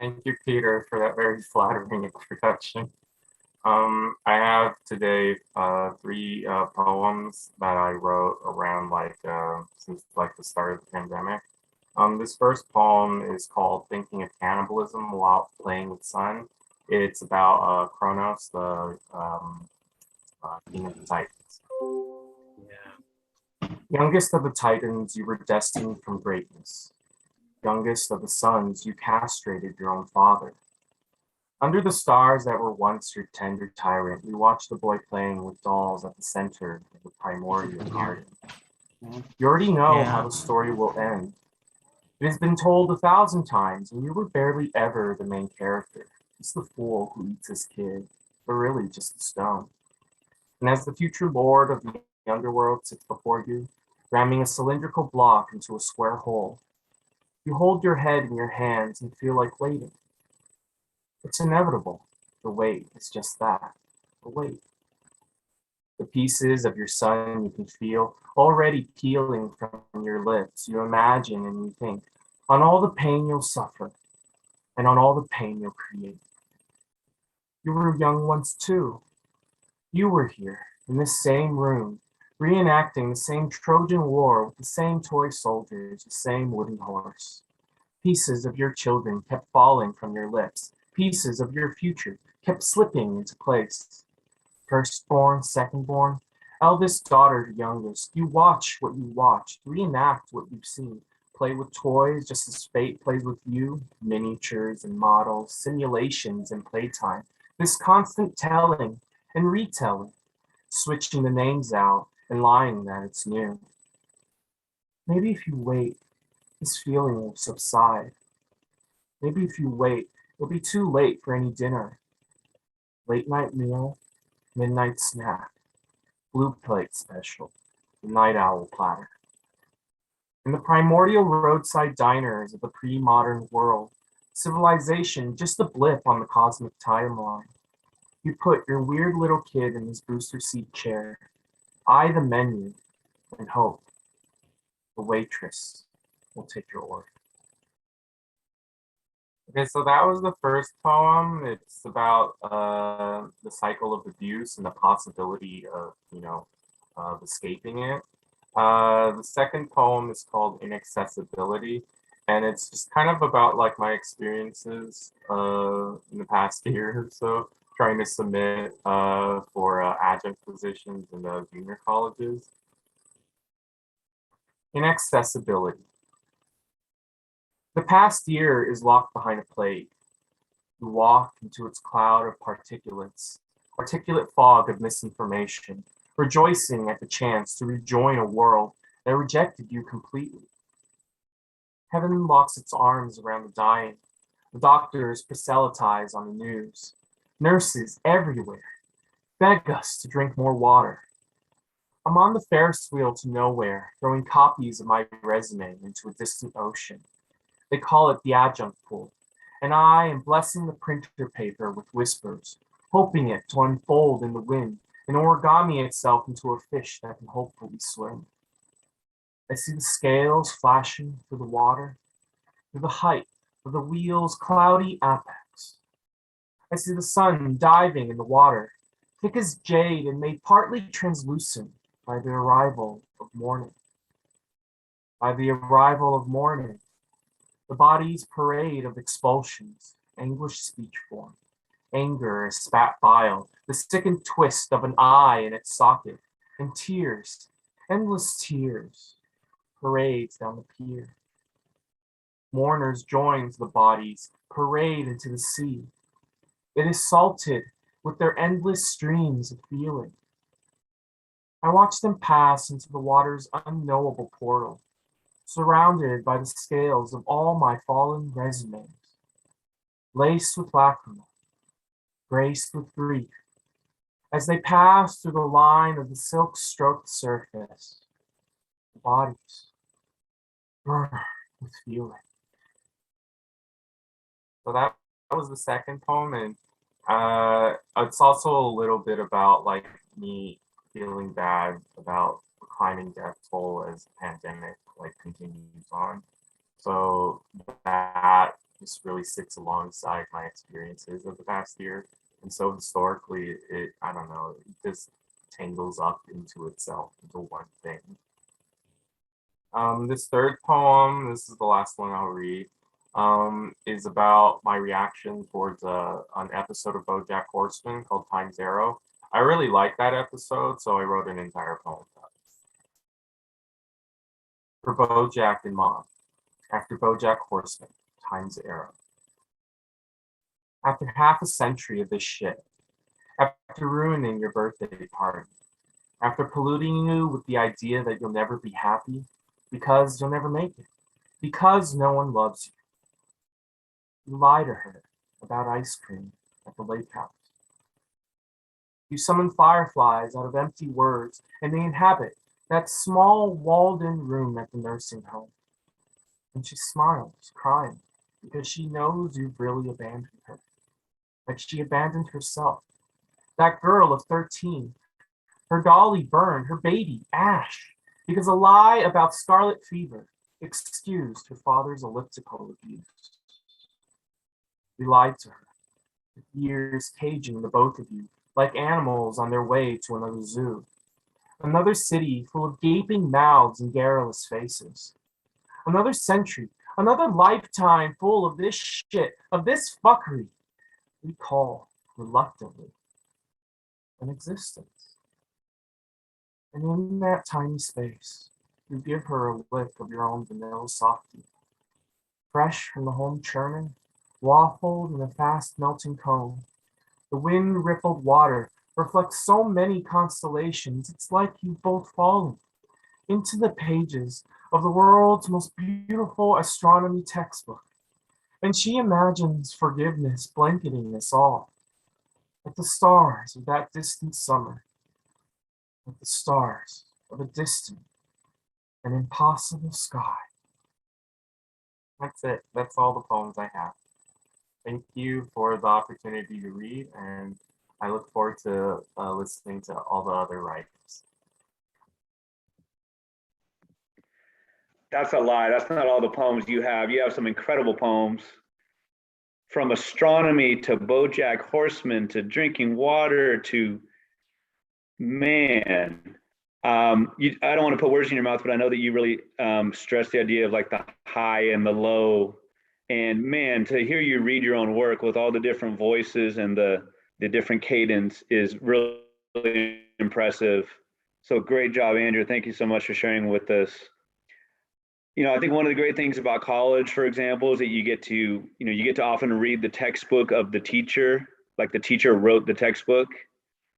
Thank you, Peter, for that very flattering introduction. I have today 3 poems that I wrote around since the start of the pandemic. This first poem is called Thinking of Cannibalism While Playing with Sun. It's about Kronos, the king of the Titans. Yeah. Youngest of the Titans, you were destined from greatness. Youngest of the sons, you castrated your own father. Under the stars that were once your tender tyrant, we watched the boy playing with dolls at the center of the primordial garden. You already know how the story will end. It has been told 1,000 times, and you were barely ever the main character. Just the fool who eats his kid, but really just a stone. And as the future lord of the underworld sits before you, ramming a cylindrical block into a square hole, you hold your head in your hands and feel like waiting. It's inevitable. The wait is just that, a wait. The pieces of your son you can feel already peeling from your lips. You imagine and you think on all the pain you'll suffer and on all the pain you'll create. You were young once too. You were here in this same room, reenacting the same Trojan War with the same toy soldiers, the same wooden horse. Pieces of your children kept falling from your lips. Pieces of your future kept slipping into place. Firstborn, secondborn, eldest daughter to youngest, you watch what you watched, reenact what you've seen. Play with toys just as fate plays with you, miniatures and models, simulations and playtime. This constant telling and retelling, switching the names out and lying that it's new. Maybe if you wait, this feeling will subside. Maybe if you wait, it'll be too late for any dinner. Late night meal, midnight snack, blue plate special, the night owl platter. In the primordial roadside diners of the pre-modern world, civilization just a blip on the cosmic timeline. You put your weird little kid in his booster seat chair, eye the menu, and hope the waitress will take your order. Okay, so that was the first poem. It's about the cycle of abuse and the possibility of, of escaping it. The second poem is called Inaccessibility, and it's just kind of about like my experiences in the past year or so, trying to submit for adjunct positions in the junior colleges. Inaccessibility. The past year is locked behind a plague. You walk into its cloud of particulates, particulate fog of misinformation, rejoicing at the chance to rejoin a world that rejected you completely. Heaven locks its arms around the dying. The doctors proselytize on the news. Nurses everywhere beg us to drink more water. I'm on the Ferris wheel to nowhere, throwing copies of my resume into a distant ocean. They call it the adjunct pool, and I am blessing the printer paper with whispers, hoping it to unfold in the wind and origami itself into a fish that can hopefully swim. I see the scales flashing through the water, through the height of the wheel's cloudy apex. I see the sun diving in the water, thick as jade and made partly translucent by the arrival of morning. By the arrival of morning, the body's parade of expulsions, anguished speech form, anger as spat bile, the sickened twist of an eye in its socket, and tears, endless tears, parades down the pier. Mourners join the bodies, parade into the sea. It is salted with their endless streams of feeling. I watch them pass into the water's unknowable portal, surrounded by the scales of all my fallen resumes, laced with lacrimal, graced with grief, as they pass through the line of the silk-stroked surface, the bodies burn with feeling. So that was the second poem, and it's also a little bit about like me feeling bad about the climbing death toll as the pandemic like continues on. So that just really sits alongside my experiences of the past year. And so historically, it just tangles up into itself, into one thing. This third poem, this is the last one I'll read, is about my reaction towards an episode of BoJack Horseman called Times Arrow. I really liked that episode, so I wrote an entire poem about it. For BoJack and Mom, after BoJack Horseman, Times Arrow. After half a century of this shit, after ruining your birthday party, after polluting you with the idea that you'll never be happy because you'll never make it, because no one loves you. You lie to her about ice cream at the lake house. You summon fireflies out of empty words, and they inhabit that small walled-in room at the nursing home. And she smiles, crying, because she knows you've really abandoned her. Like she abandoned herself. That girl of 13, her dolly burned, her baby ash, because a lie about scarlet fever excused her father's elliptical abuse. We lied to her, with years caging the both of you, like animals on their way to another zoo. Another city full of gaping mouths and garrulous faces. Another century, another lifetime full of this shit, of this fuckery we call, reluctantly, an existence. And in that tiny space, you give her a lick of your own vanilla softie, fresh from the home churning, waffled in a fast melting cone. The wind rippled water reflects so many constellations, it's like you've both fallen into the pages of the world's most beautiful astronomy textbook. And she imagines forgiveness blanketing us all, like the stars of that distant summer, like the stars of a distant and impossible sky. That's it. That's all the poems I have. Thank you for the opportunity to read, and I look forward to listening to all the other writers. That's a lie. That's not all the poems you have. You have some incredible poems. From astronomy to BoJack Horseman to drinking water to, man. I don't want to put words in your mouth, but I know that you really stress the idea of like the high and the low. And man, to hear you read your own work with all the different voices and the different cadence is really impressive. So great job, Andrew. Thank you so much for sharing with us. You know, I think one of the great things about college, for example, is that you get to often read the textbook of the teacher, like the teacher wrote the textbook.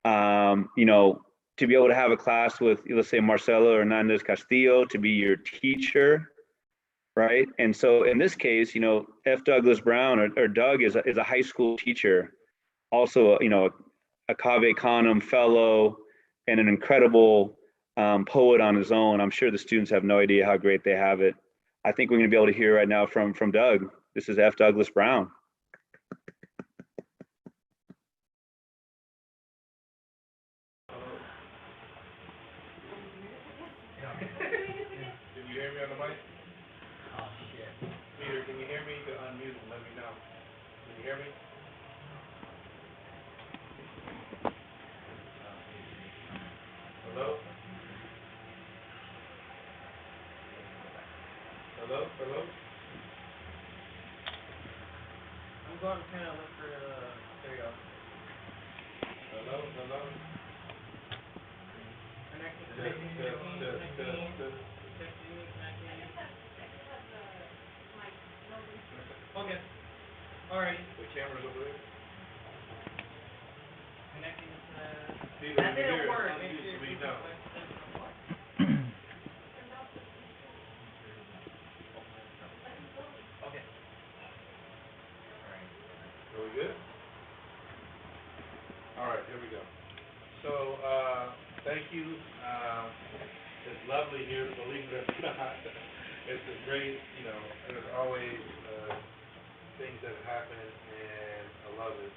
You know, to be able to have a class with, let's say, Marcelo or Hernandez Castillo to be your teacher, right? And so in this case, you know, F. Douglas Brown or Doug is a high school teacher, also, you know, a Cave Canem fellow and an incredible poet on his own. I'm sure the students have no idea how great they have it. I think we're going to be able to hear right now from Doug. This is F. Douglas Brown. Can you hear me on the mic? Oh shit. Peter, can you hear me? To unmute and let me know. Can you hear me? Hello? Hello? Hello? I'm going to kind of look for there you go. Hello? Hello? Okay. All right. The camera's over there. Connecting to. That didn't work. We know. Okay. All right. Are we good? All right. Here we go. So, thank you. It's lovely here, believe it or not. It's a great, you know, there's always things that happen, and I love it.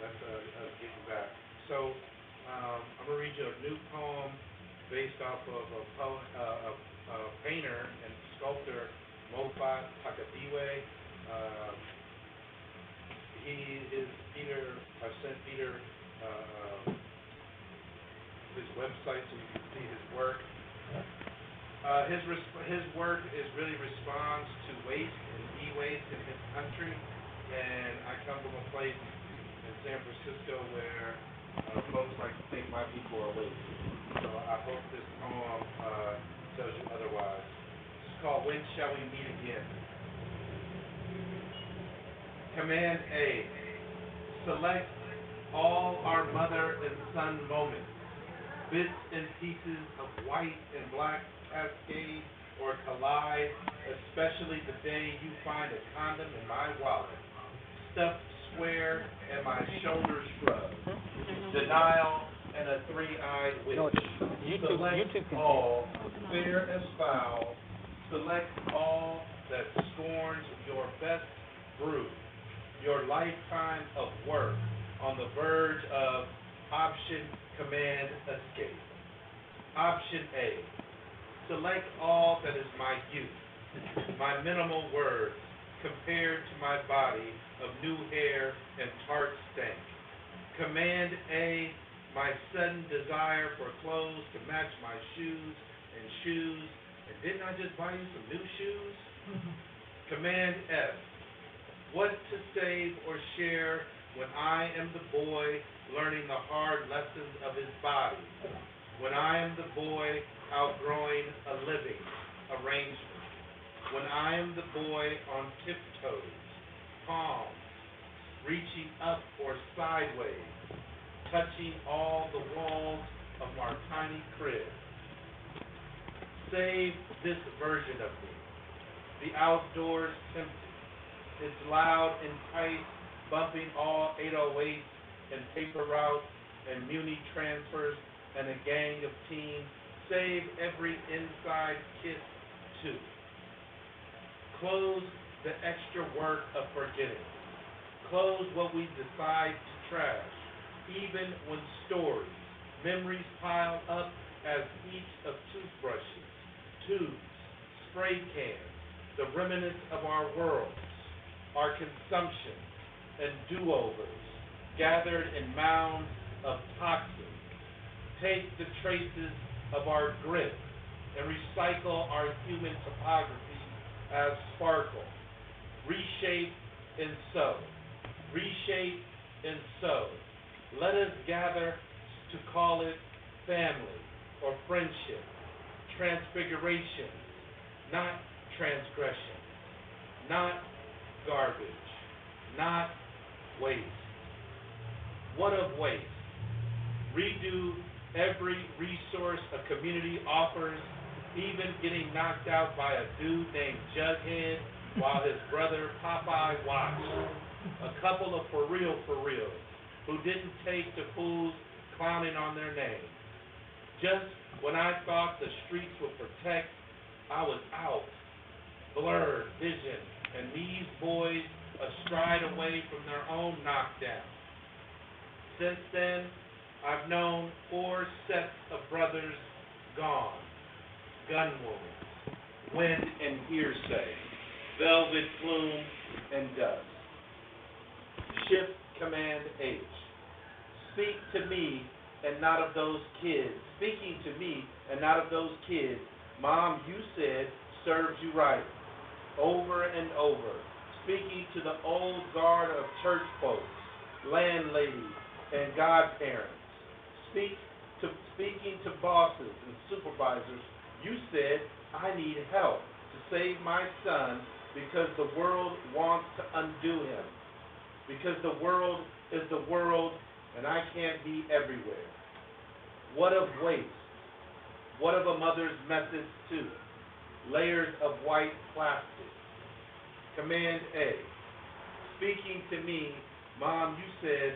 That's us getting back. So, I'm going to read you a new poem based off of a painter and sculptor, Moffat Takadiwe. I sent Peter his website so you can see his work. His work is really responds to waste and e-waste in his country, and I come from a place in San Francisco where folks like to think my people are waste. So I hope this poem tells you otherwise. It's called When Shall We Meet Again? Command A. Select all our mother and son moments. Bits and pieces of white and black cascade or collide, especially the day you find a condom in my wallet, stuffed square and my shoulders shrugged, denial and a three-eyed witch. Select all, fair as foul, select all that scorns your best brew, your lifetime of work on the verge of option, command, escape. Option A, select all that is my youth, my minimal words, compared to my body of new hair and tart stank. Command A, my sudden desire for clothes to match my shoes. And didn't I just buy you some new shoes? Command F. What to save or share when I am the boy learning the hard lessons of his body. When I am the boy outgrowing a living arrangement. When I am the boy on tiptoes, palms, reaching up or sideways, touching all the walls of our tiny crib. Save this version of me. The outdoors tempted. It's loud and tight, bumping all 808s and paper routes and muni transfers and a gang of teens. Save every inside kiss too. Close the extra work of forgetting. Close what we decide to trash, even when stories, memories pile up as each of toothbrushes, tubes, spray cans, the remnants of our worlds, our consumption and do-overs, gathered in mounds of toxins. Take the traces of our grit and recycle our human topography as sparkle. Reshape and sew. Reshape and sew. Let us gather to call it family or friendship, transfiguration, not transgression, not garbage, not waste. What of waste? Redo every resource a community offers, even getting knocked out by a dude named Jughead while his brother Popeye watched. A couple of for reals who didn't take to fools clowning on their name. Just when I thought the streets would protect, I was out. Blurred vision, and these boys astride away from their own knockdown. Since then, I've known 4 sets of brothers gone. Gun wounds, wind and hearsay, velvet plume and dust. Shift Command H. Speak to me and not of those kids. Speaking to me and not of those kids. Mom, you said, serves you right. Over and over. Speaking to the old guard of church folks, landladies, and godparents. Speaking to bosses and supervisors, you said, I need help to save my son because the world wants to undo him. Because the world is the world and I can't be everywhere. What of waste? What of a mother's methods too? Layers of white plastic. Command A. Speaking to me, Mom, you said,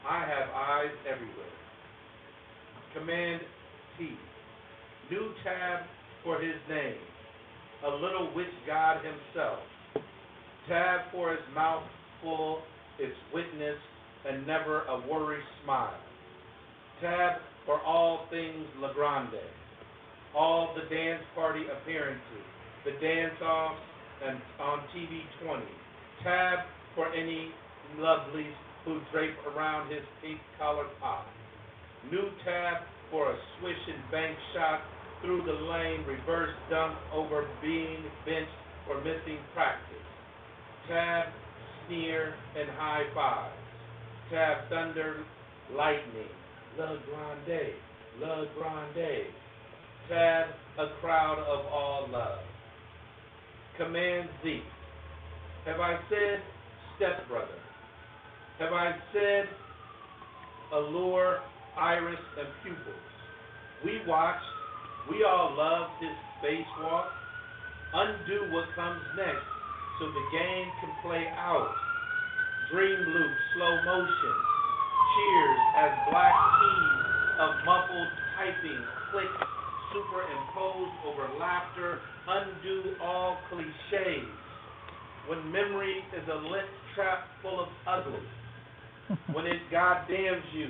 I have eyes everywhere. Command T. New tab for his name. A little witch god himself. Tab for his mouth full, its witness, and never a worry smile. Tab for all things La Grande. All the dance party appearances, the dance-offs, and on TV 20. Tab for any lovelies who drape around his pink collar pop. New tab for a swish and bank shot through the lane, reverse dunk over being benched or missing practice. Tab, sneer, and high fives. Tab, thunder, lightning, La Grande, La Grande. Tab, a crowd of all love. Command Z. Have I said stepbrother? Have I said allure, iris, and pupils? We watched, we all loved his spacewalk. Undo what comes next so the game can play out. Dream loop, slow motion. Cheers as black keys of muffled typing click superimposed over laughter. Undo all cliches. When memory is a lint trap full of ugly. When it goddamns you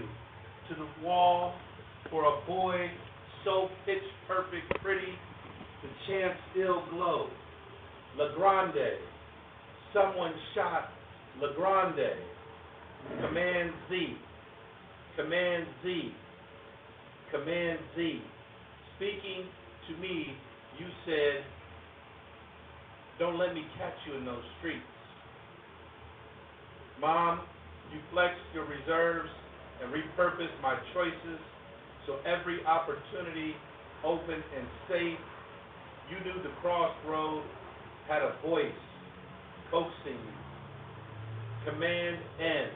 to the wall for a boy so pitch perfect pretty, the chance still glows. La Grande, someone shot La Grande. Command Z, Command Z. Command Z. Speaking to me, you said, don't let me catch you in those streets. Mom, you flexed your reserves and repurposed my choices so every opportunity open and safe. You knew the crossroad had a voice coaxing you. Command N.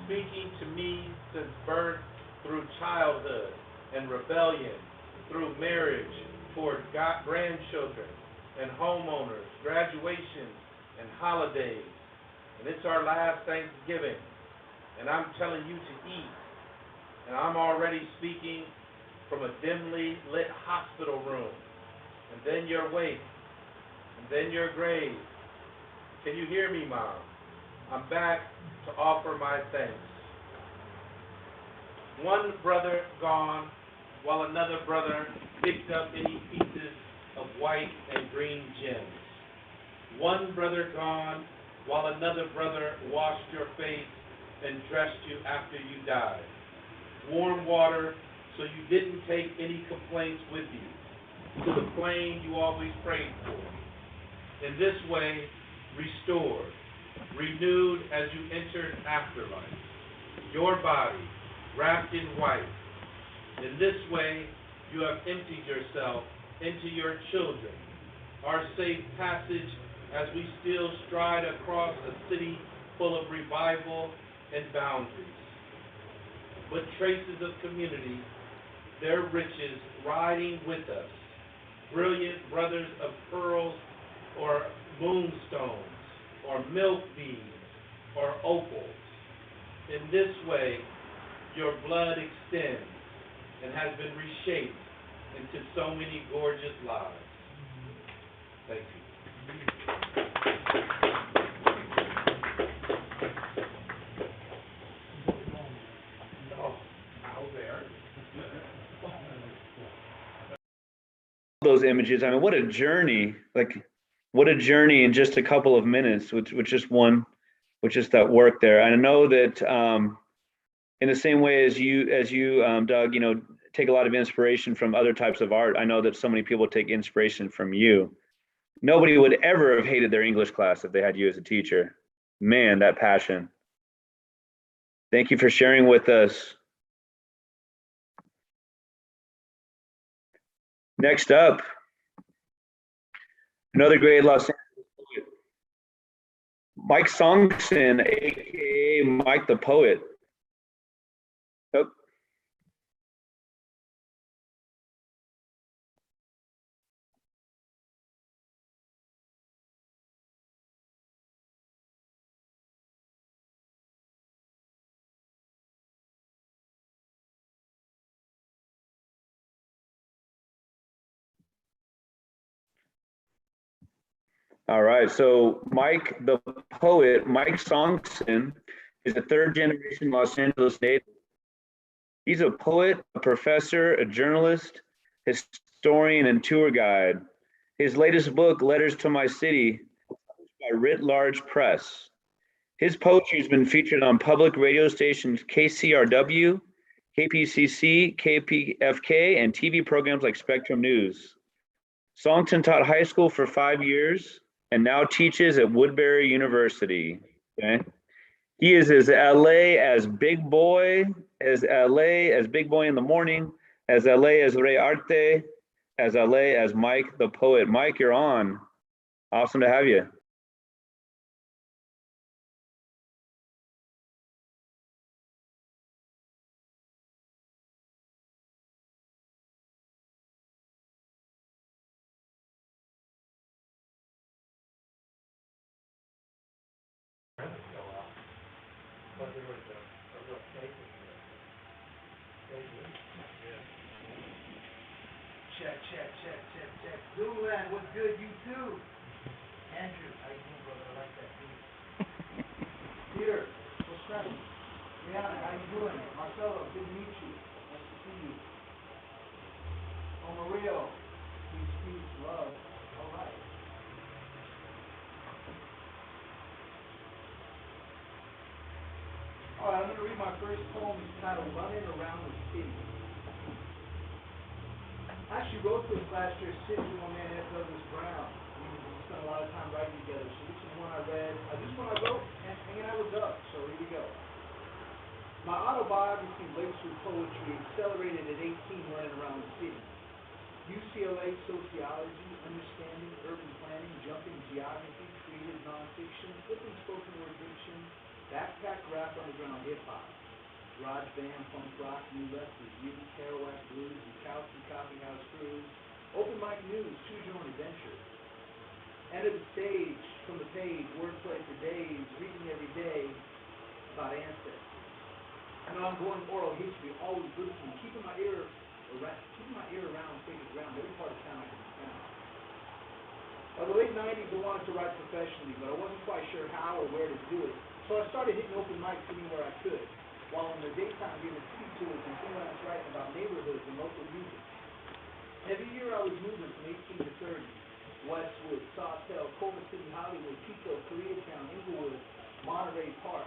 Speaking to me since birth through childhood and rebellion, through marriage, toward grandchildren and homeowners, graduations and holidays. And it's our last Thanksgiving, and I'm telling you to eat. And I'm already speaking from a dimly lit hospital room, and then your wake, and then your grave. Can you hear me, Mom? I'm back to offer my thanks. One brother gone, while another brother picked up any pieces of white and green gems. One brother gone, while another brother washed your face and dressed you after you died. Warm water so you didn't take any complaints with you to the plane you always prayed for. In this way, restored, renewed as you entered afterlife. Your body wrapped in white. In this way, you have emptied yourself into your children. Our safe passage as we still stride across a city full of revival and boundaries. But traces of community, their riches riding with us. Brilliant brothers of pearls or moonstones or milk beads or opals. In this way, your blood extends and has been reshaped into so many gorgeous lives. Thank you. Those images, I mean, what a journey, like what a journey in just a couple of minutes with just that work there. And I know that in the same way as you Doug, take a lot of inspiration from other types of art. I know that so many people take inspiration from you. Nobody would ever have hated their English class if they had you as a teacher. Man, that passion. Thank you for sharing with us. Next up, another great Los Angeles poet, Mike Songson, aka Mike the Poet. Oh. All right, so Mike the Poet, Mike Songson, is a third-generation Los Angeles native. He's a poet, a professor, a journalist, historian, and tour guide. His latest book, Letters to My City, published by Writ Large Press. His poetry has been featured on public radio stations KCRW, KPCC, KPFK, and TV programs like Spectrum News. Songson taught high school for 5 years and now teaches at Woodbury University. Okay. He is as LA as Big Boy, as LA as Big Boy in the Morning, as LA as Rey Arte, as LA as Mike the Poet. Mike, you're on. Awesome to have you. Check. Zooland, what's good, you too? Andrew, how you doing, brother? I like that beat. Peter, what's cracking? Brianna, how you doing? Marcelo, good to meet you. Nice to see you. Olga Morillo, peace, love. All right. All right, I'm going to read my first poem. It's titled Running Around the City. I actually wrote this last year, sitting with my man Ed Douglas Brown. We spent a lot of time writing together. So this is one I read. This one I wrote and hanging out with Doug. So here we go. My autobiography, laced with poetry, accelerated at 18 running around the city. UCLA sociology, understanding, urban planning, jumping geography, creative nonfiction, flipping spoken word diction, backpack rap, underground hip hop, garage band, punk rock, new lefties, music, Kerouac blues, Bukowski coffee house crews, open mic news, choose your own adventure. Enter the stage, from the page, wordplay for days, reading every day about ancestors. An ongoing oral history, always listening, keeping my ear around sacred ground, every part of town I could found. By the late 90s, I wanted to write professionally, but I wasn't quite sure how or where to do it. So I started hitting open mics anywhere I could, while in the daytime giving city tours and freelance writing about neighborhoods and local music. Every year I was moving from 18 to 30. Westwood, Sawtell, Culver City, Hollywood, Pico, Koreatown, Inglewood, Monterey Park.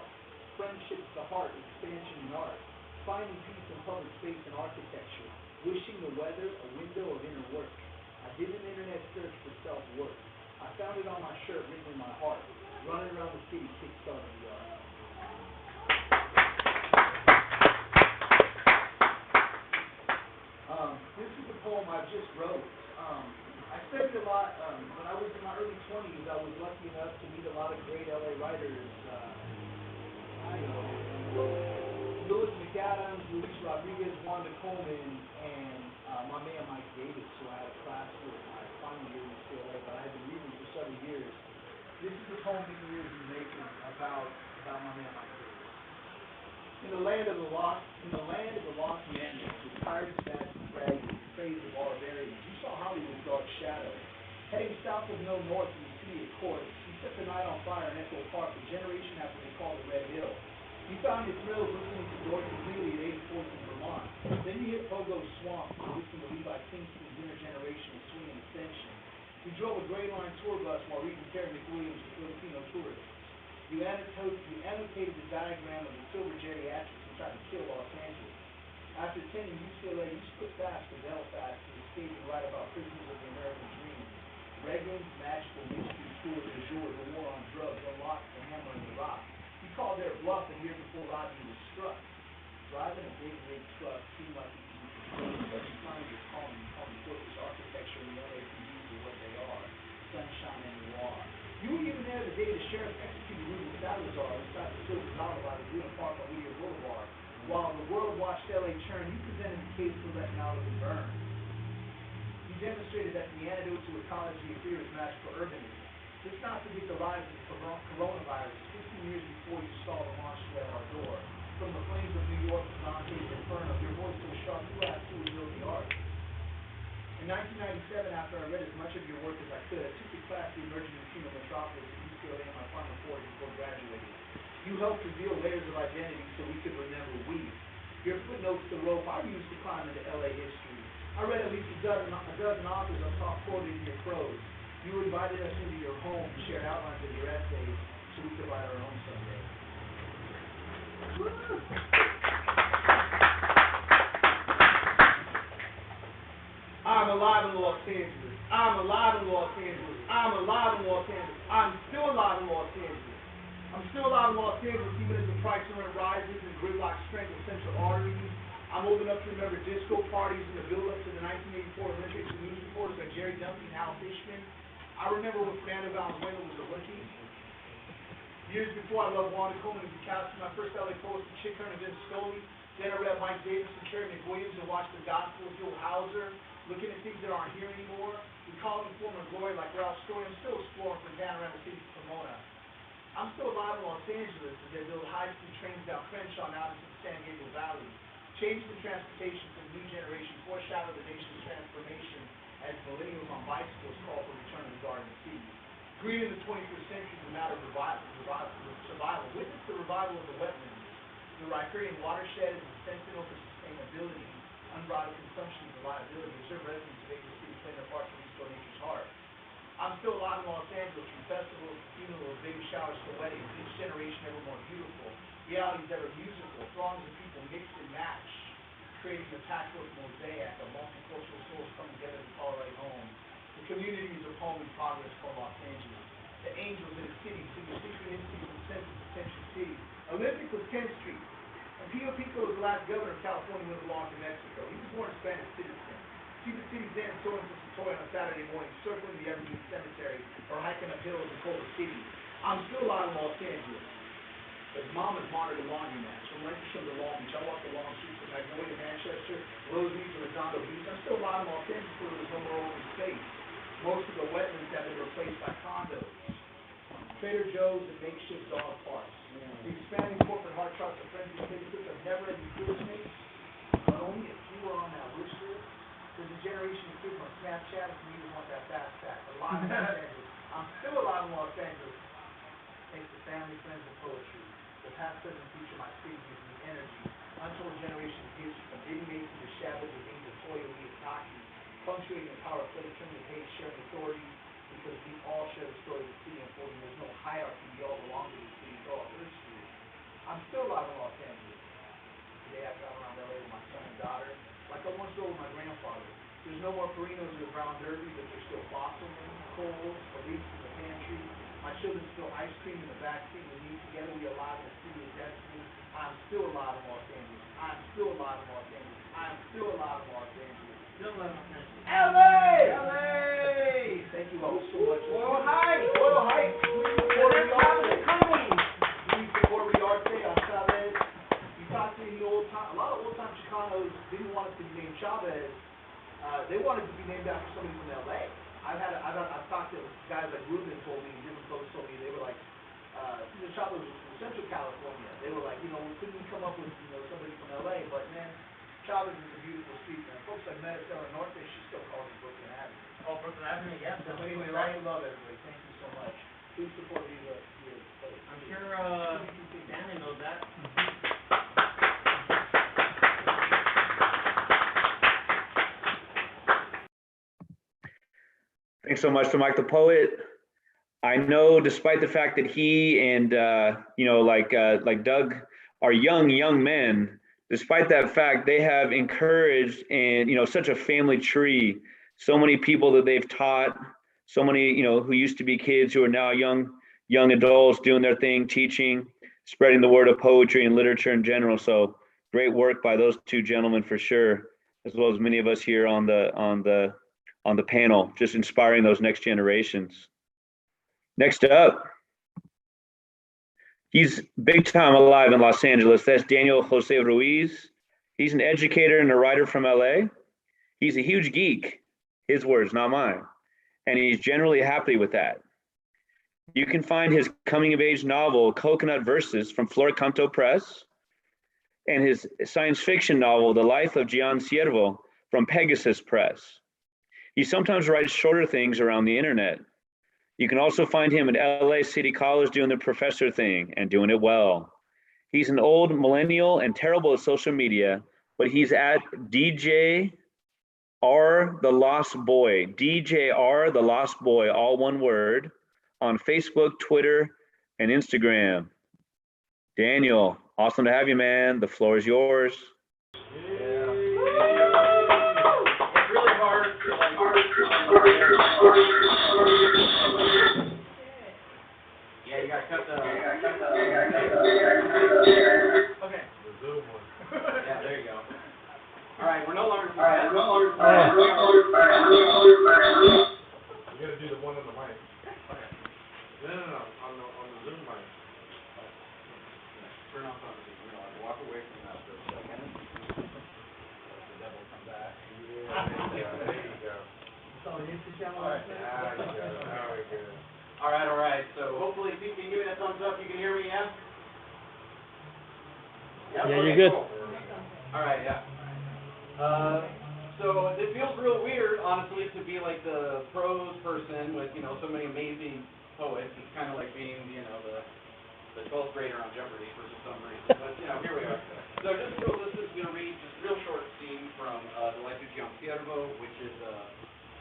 Friendships, the heart, expansion, and art. Finding peace in public space and architecture. Wishing the weather, a window of inner work. I did an internet search for self-worth. I found it on my shirt, written in my heart. Running around the city, kickstarting the art. This is a poem I just wrote. I studied a lot. When I was in my early 20s, I was lucky enough to meet a lot of great LA writers. Louis McAdams, Luis Rodriguez, Wanda Coleman, and my man Mike Davis, who I had a class with my final year in UCLA, but I had been reading for several years. This is a poem many years in the making about my man Mike Davis. In the land of the lost man, with tired stats and fragments, praise of barbarians, you saw Hollywood's dark shadow. Heading south of Mill North in the city of Courts, he set the night on fire in Echo Park a generation after they called the Red Hill. You found your thrills listening to Dorothy Healy at 84th in Vermont. Then you hit Pogo Swamp to listen to Levi Kingston's intergenerational swing and ascension. You drove a Gray Line tour bus while reading Terry McWilliams' Filipino tourists. You annotated the diagram of the silver geriatrics and tried to kill Los Angeles. After attending UCLA, you split fast to Belfast to escape and write about prisoners of the American dream. Reagan's magical mystery tour de jour, the war on drugs, unlocked the hammer and the rock. You called their bluff a year before Rodney was struck. Driving a big rig truck seemed like it could be controlled, but you find your calling fortress architecture and the LAPDs are what they are. Sunshine and noir. You were even there the day the sheriff executed Ruiz Salazar inside the Silver Dollar by the Green Park on Whittier Boulevard. While the world watched LA churn, you presented the case for letting Malibu burn. You demonstrated that the antidote to ecology of fear is magical urbanism. Let's not forget the rise of the coronavirus 15 years before you saw the monster at our door. From the flames of New York to Dante's Inferno, your voice so sharp you asked who would build the art. In 1997, after I read as much of your work as I could, I took a class to emerging Latino metropolis at UCLA in my final 4 before graduating. You helped reveal layers of identity so we could remember we. Your footnotes to rope I used to climb into LA history. I read at least a dozen authors I saw quoted in your prose. You invited us into your home to share outlines of your essays so we could write our own someday. I'm alive in Los Angeles. I'm alive in Los Angeles. I'm alive in Los Angeles. I'm still alive in Los Angeles. I'm still alive in Los Angeles even as the price of rent rises and gridlock strangle central arteries. I'm old enough to remember disco parties and the build-up to the 1984 Olympics and news reports by Jerry Duncan and Hal Fishman. I remember when Fernando Valenzuela was a rookie. Years before I loved Wanda Coleman and Bukowski, my first LA post was Chick Hernandez and Scully. Then I read Mike Davis and Terry McWilliams and watched the gospel of Joe Hauser, looking at things that aren't here anymore. We call them former glory like Ralph's story. I'm still exploring from Panorama City to Pomona. I'm still alive in Los Angeles as they build high-speed trains down Crenshaw and out into the San Gabriel Valley. Change the transportation for the new generation, foreshadow the nation's transformation as millennials on bicycles call for return to the Garden City. Green in the 21st century is a matter of survival. Witness the revival of the wetlands. The riparian watershed is a sentinel for sustainability, unbridled consumption, and reliability. Serve residents of Vegas City playing their part to restore nature's heart. I'm still alive in Los Angeles, from festivals to funerals, baby showers to weddings, each generation ever more beautiful, realities ever musical, throngs of people mix and match, creating a patchwork mosaic of multicultural souls coming together to call right home. The communities of home in progress for Los Angeles. The angels in the city, so your secret instincts and senses of Century City. Olympic was 10th Street. And Pio Pico was the last governor of California when it belonged to Mexico. He was born a Spanish citizen. Secret City's then sowing for Satoy on a Saturday morning, circling the Evergreen Cemetery, or hiking up hills in Culver City. I'm still out in Los Angeles. But mom is modern to laundromats, from Lancashire to Long Beach. I walk the long streets of Magnolia, Manchester, Roseville to Redondo Beach. I'm still out in Los Angeles where there's no more open space. Most of the wetlands have been replaced by condos. Trader Joe's and makeshift dog parks. The expanding corporate heart charts of frenzied businesses have never ending business. But only if you were on that wish list. There's a generation of kids on Snapchat and you want that fast fact. A lot in Los Angeles. I'm still alive in Los Angeles. Thanks to family, friends, and poetry. The past, present, and future, my city gives me energy. Untold generation of history, from Diddy Mason to Shabbat to Angel Toya Miyazaki. Punctuating the power of play, turning the page, sharing authority. Because we all share the story of the city unfolding. There's no hierarchy. We all belong to the city. It's all history. I'm still alive in Los Angeles. Today I travel around LA with my son and daughter, like I once rode with my grandfather. There's no more Perinos or the Brown Derby, but there's still blossoming, coals, police in the pantry. My children still ice cream in the backseat with me. Together we are alive in the city of destiny. I'm still alive in Los Angeles. I'm still alive in Los Angeles. I'm still alive in Los Angeles. Still alive in Los Angeles. LA! LA! Thank you all so much. World Heights! World Heights! Please support the Arte on Chavez. You talk to the old time, a lot of old time Chicanos didn't want us to be named Chavez. They wanted to be named after somebody from LA. I've talked to guys like Ruiz told me, different folks told me, they were like, the Chavez was from Central California. They were like, we couldn't come up with, somebody from LA, but man, Chavez is a beautiful street, man. Folks like Marcelo Norte, she still calls it Brooklyn Avenue. Oh, Brooklyn Avenue, yeah. So anyway, I love everybody. Thank you so much. Please support Viva. I'm sure, Danny knows that. Thanks so much to Mike the Poet. I know, despite the fact that he and like Doug are young men, despite that fact, they have encouraged and such a family tree. So many people that they've taught, so many who used to be kids who are now young adults doing their thing, teaching, spreading the word of poetry and literature in general. So great work by those two gentlemen for sure, as well as many of us here on the panel, just inspiring those next generations. Next up, he's big time alive in Los Angeles. That's Daniel Jose Ruiz. He's an educator and a writer from LA. He's a huge geek, his words, not mine. And he's generally happy with that. You can find his coming of age novel, Coconut Verses, from Flor Canto Press, and his science fiction novel, The Life of Gian Ciervo, from Pegasus Press. He sometimes writes shorter things around the internet. You can also find him at LA City College doing the professor thing and doing it well. He's an old millennial and terrible at social media, but he's at DJ R the Lost Boy, DJ R the Lost Boy, all one word, on Facebook, Twitter, and Instagram. Daniel, awesome to have you, man. The floor is yours. Yeah. It's really hard to yeah, you gotta cut the okay. The Zoom one. Yeah, there you go. All right, we're no longer. You gotta do the one on the mic. Okay. No, on the Zoom mic. Turn off on the Zoom. You know, I walk away from that for a second. Let the devil come back. Yeah, there you go. All right, there we go. All right. So hopefully, if you can give me a thumbs up, you can hear me, yeah? Yeah, you're good. Cool. All right, yeah. So it feels real weird, honestly, to be like the prose person with, so many amazing poets. It's kind of like being, the 12th grader on Jeopardy for some reason. But, here we are. So just this is going to read just a real short scene from The Life of Gian Ciervo, which is a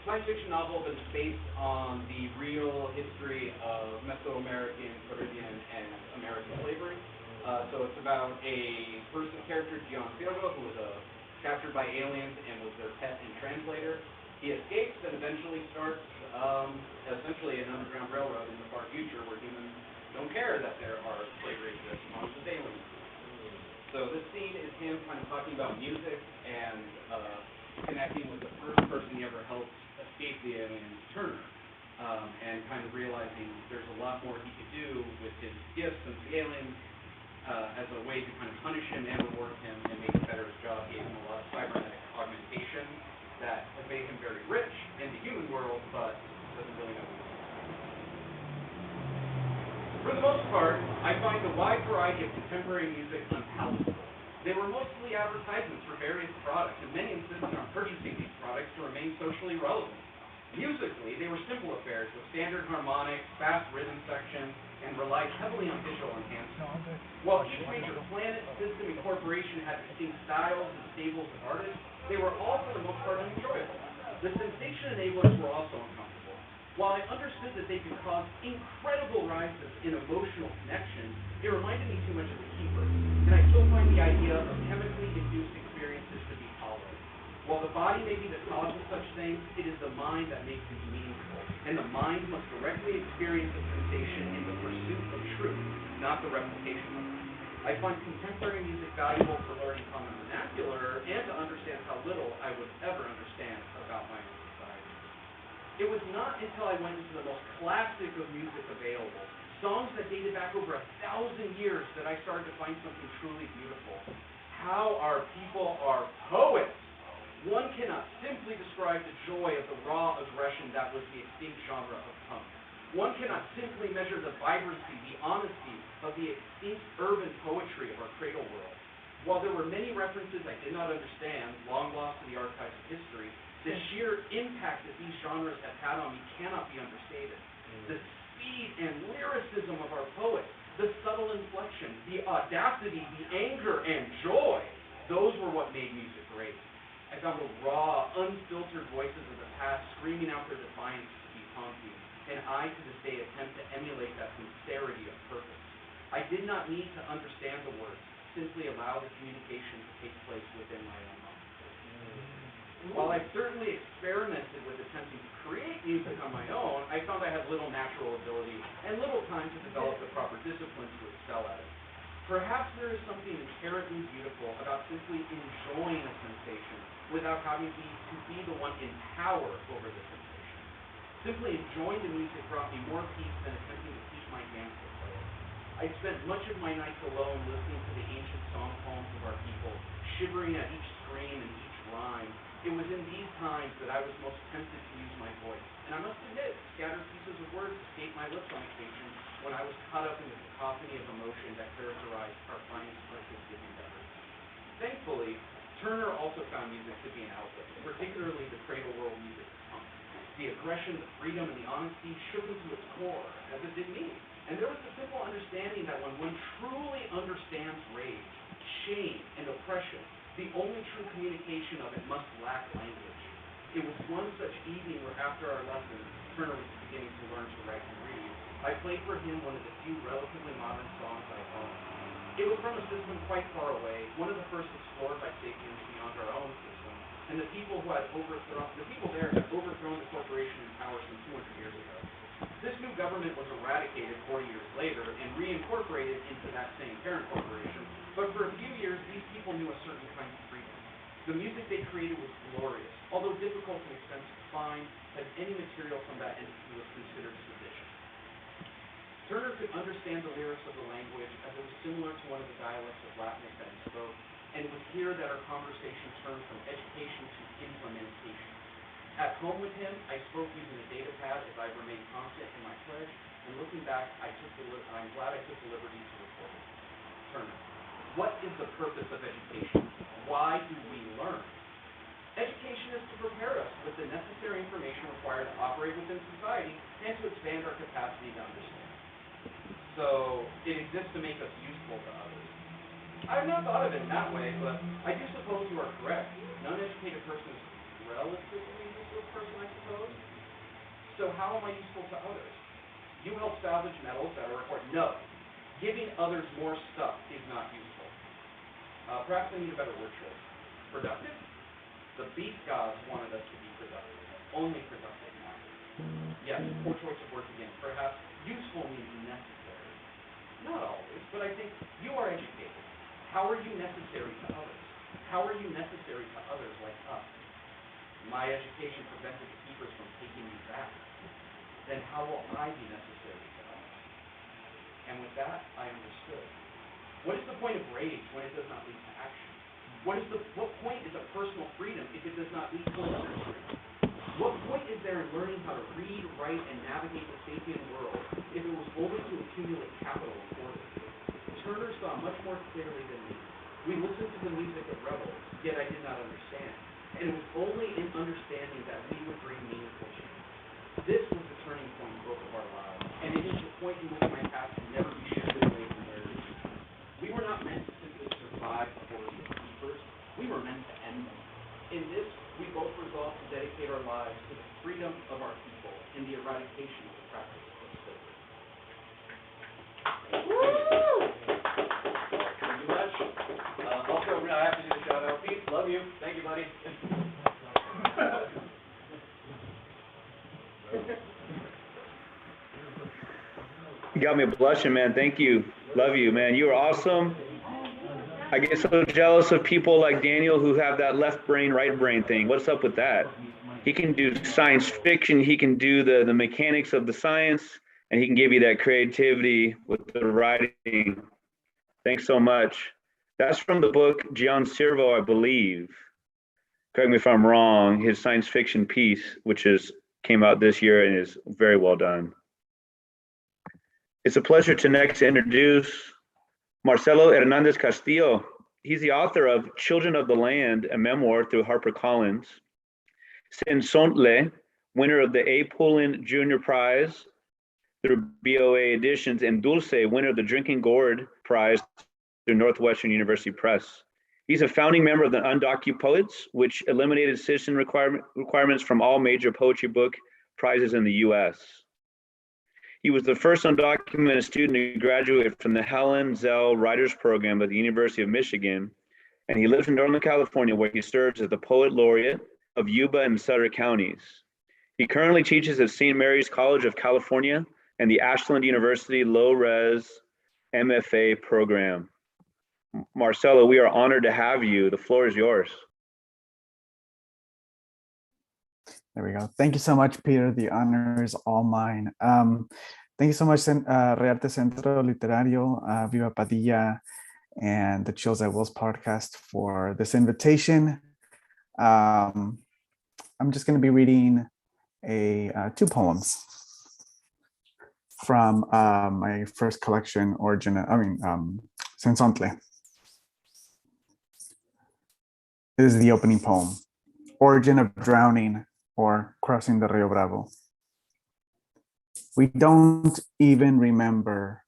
science fiction novel, but it's based on the real history of Mesoamerican, Caribbean, and American slavery. So it's about a person character, Gian Ciervo, who was a captured by aliens and was their pet and translator. He escapes and eventually starts essentially an underground railroad in the far future where humans don't care that there are slavery exists amongst the aliens. So this scene is him kind of talking about music and connecting with the first person he ever helped escape the aliens, Turner, and kind of realizing there's a lot more he could do with his gifts since the aliens, as a way to kind of punish him and reward him and make him better at his job, gave him a lot of cybernetic augmentation that has made him very rich in the human world, but doesn't really know. For the most part, I find the wide variety of contemporary music unpalatable. They were mostly advertisements for various products, and many insisted on purchasing these products to remain socially relevant. Musically, they were simple affairs with standard harmonics, fast rhythm sections, and relied heavily on visual enhancement. While each major planet, system, and corporation had distinct styles and stables of artists, they were all for the most part unenjoyable. The sensation enablers were also uncomfortable. While I understood that they could cause incredible rises in emotional connection, it reminded me too much of the keeper, and I still find the idea of chemically induced experiences to be hollow. While the body may be the cause of such things, it is the mind that makes it meaningful, and the mind must directly experience the sensation in the pursuit of truth, not the replication of it. I find contemporary music valuable for learning common vernacular and to understand how little I would ever understand about my own society. It was not until I went into the most classic of music available, songs that dated back over 1,000 years, that I started to find something truly beautiful. How our people are poets! One cannot simply describe the joy of the raw aggression that was the extinct genre of punk. One cannot simply measure the vibrancy, the honesty of the extinct urban poetry of our cradle world. While there were many references I did not understand, long lost to the archives of history, the sheer impact that these genres have had on me cannot be understated. The speed and lyricism of our poets, the subtle inflection, the audacity, the anger and joy, those were what made music great. I found the raw, unfiltered voices of the past screaming out their defiance to be haunting, and I to this day attempt to emulate that sincerity of purpose. I did not need to understand the words, simply allow the communication to take place within my own mind. While I certainly experimented with attempting to create music on my own, I found I had little natural ability and little time to develop the proper discipline to excel at it. Perhaps there is something inherently beautiful about simply enjoying a sensation without having to be the one in power over the sensation. Simply enjoying the music brought me more peace than attempting to teach my hands to play it. I spent much of my nights alone listening to the ancient song poems of our people, shivering at each scream and each rhyme. It was in these times that I was most tempted to use my voice, and I must admit, scattered pieces of words escaped my lips on occasion when I was caught up in the cacophony of emotion that characterized our finest artistic endeavors. Thankfully, Turner also found music to be an outlet, particularly the cradle world music of punk. The aggression, the freedom, and the honesty shook him to its core, as it did me. And there was the simple understanding that when one truly understands rage, shame, and oppression, the only true communication of it must lack language. It was one such evening where after our lessons, Turner was beginning to learn to write and read. I played for him one of the few relatively modern songs I owned. It was from a system quite far away, one of the first explored by sapiens beyond our own system, and the people there had overthrown the corporation in power some 200 years ago. This new government was eradicated 40 years later and reincorporated into that same parent corporation, but for a few years these people knew a certain kind of freedom. The music they created was glorious, although difficult and expensive to find, as any material from that entity was considered seditious. Turner could understand the lyrics of the language as it was similar to one of the dialects of Latin that he spoke, and it was here that our conversation turned from education to implementation. At home with him, I spoke using a data pad as I remained constant in my pledge, and looking back, I'm glad I took the liberty to record it. Turner, what is the purpose of education? Why do we learn? Education is to prepare us with the necessary information required to operate within society and to expand our capacity to understand. So it exists to make us useful to others. I have not thought of it in that way, but I do suppose you are correct. An uneducated person is a relatively useless person, I suppose. So how am I useful to others? You help salvage metals that are required. No. Giving others more stuff is not useful. Perhaps I need a better word choice. productive. The beast gods wanted us to be productive, only productive now. Yes, poor choice of words again. Perhaps useful means necessary. Not always, but I think you are educated. How are you necessary to others? How are you necessary to others like us? My education prevented the keepers from taking me back. Then how will I be necessary to others? And with that, I understood. What is the point of rage when it does not lead to action? What point is a personal freedom if it does not lead to another freedom? What point is there in learning how to read, write, and navigate the sapient world if it was only to accumulate capital and order? Turner saw much more clearly than me. We listened to the music of rebels, yet I did not understand. And it was only in understanding that we would bring meaningful change. This was the turning point in both of our lives, and it is the point in which my past can never be shifted away from where it is. We were not meant to simply survive the horrors of keepers. We were meant to end them. In this, we both resolved to dedicate our lives to the freedom of our people and the eradication of the practice of slavery. Thank you much. Also, I have to do the shout out. Pete, love you. Thank you, buddy. You got me blushing, man. Thank you. Love you, man. You are awesome. I get so jealous of people like Daniel who have that left brain, right brain thing. What's up with that? He can do science fiction. He can do the mechanics of the science, and he can give you that creativity with the writing. Thanks so much. That's from the book Gian Servo, I believe. Correct me if I'm wrong. His science fiction piece, which came out this year and is very well done. It's a pleasure to next introduce Marcelo Hernandez Castillo. He's the author of Children of the Land, a memoir through HarperCollins. Sensontle, winner of the A. Pullen Jr. Prize through BOA Editions, and Dulce, winner of the Drinking Gourd Prize through Northwestern University Press. He's a founding member of the Undocumented Poets, which eliminated citizen requirements from all major poetry book prizes in the US. He was the first undocumented student to graduate from the Helen Zell Writers Program at the University of Michigan, and he lives in Northern California, where he serves as the Poet Laureate of Yuba and Sutter counties. He currently teaches at St. Mary's College of California and the Ashland University Low-Res MFA program. Marcelo, we are honored to have you. The floor is yours. There we go. Thank you so much, Peter. The honor is all mine. Thank you so much, Arte Centro Literario, Viva Padilla, and the Chills at Will's podcast for this invitation. I'm just going to be reading two poems from my first collection, Sensontle. This is the opening poem, Origin of Drowning, or Crossing the Rio Bravo. We don't even remember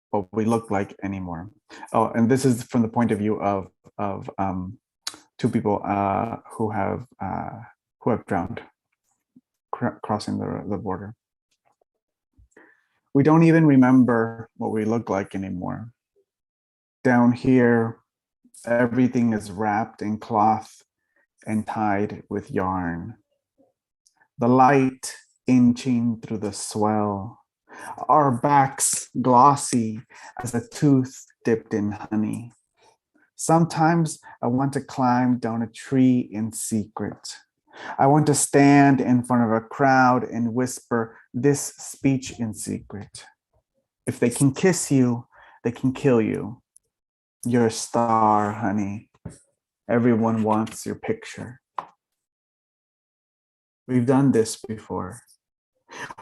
what we look like anymore. Oh, and this is from the point of view of two people who have drowned, crossing the border. We don't even remember what we look like anymore. Down here, everything is wrapped in cloth and tied with yarn. The light inching through the swell, our backs glossy as a tooth dipped in honey. Sometimes I want to climb down a tree in secret. I want to stand in front of a crowd and whisper this speech in secret. If they can kiss you, they can kill you. You're a star, honey. Everyone wants your picture. We've done this before.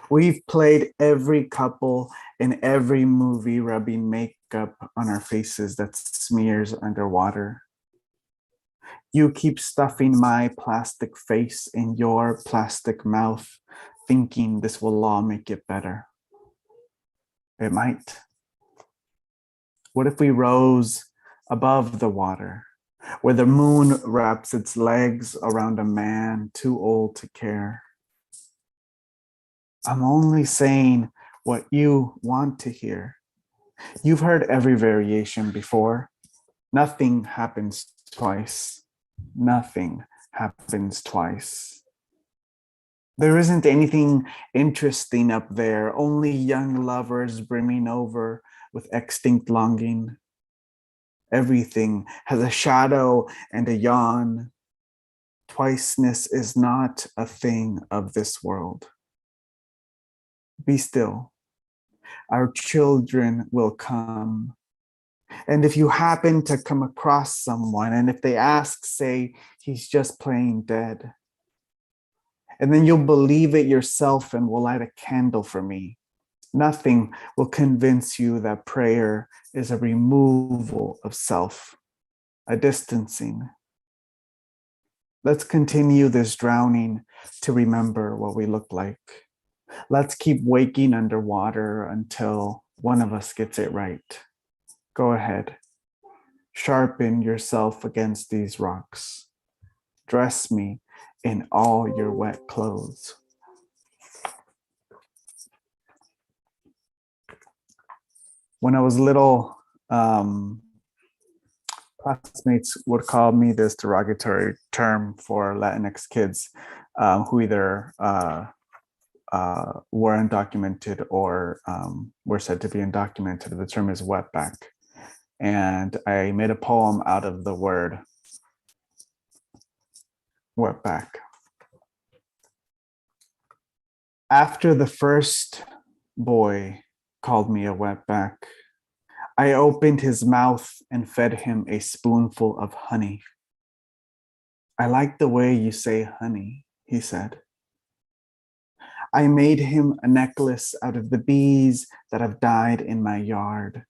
We've played every couple in every movie, rubbing makeup on our faces that smears underwater. You keep stuffing my plastic face in your plastic mouth, thinking this will all make it better. It might. What if we rose above the water, where the moon wraps its legs around a man too old to care? I'm only saying what you want to hear. You've heard every variation before. Nothing happens twice. Nothing happens twice. There isn't anything interesting up there, only young lovers brimming over with extinct longing. Everything has a shadow and a yawn. Twiceness is not a thing of this world. Be still. Our children will come. And if you happen to come across someone, and if they ask, say, he's just playing dead. And then you'll believe it yourself and will light a candle for me. Nothing will convince you that prayer is a removal of self, a distancing. Let's continue this drowning to remember what we look like. Let's keep waking underwater until one of us gets it right. Go ahead. Sharpen yourself against these rocks. Dress me in all your wet clothes. When I was little, classmates would call me this derogatory term for Latinx kids who either were undocumented or were said to be undocumented. The term is wetback. And I made a poem out of the word wetback. After the first boy called me a wetback, I opened his mouth and fed him a spoonful of honey. I like the way you say honey, he said. I made him a necklace out of the bees that have died in my yard.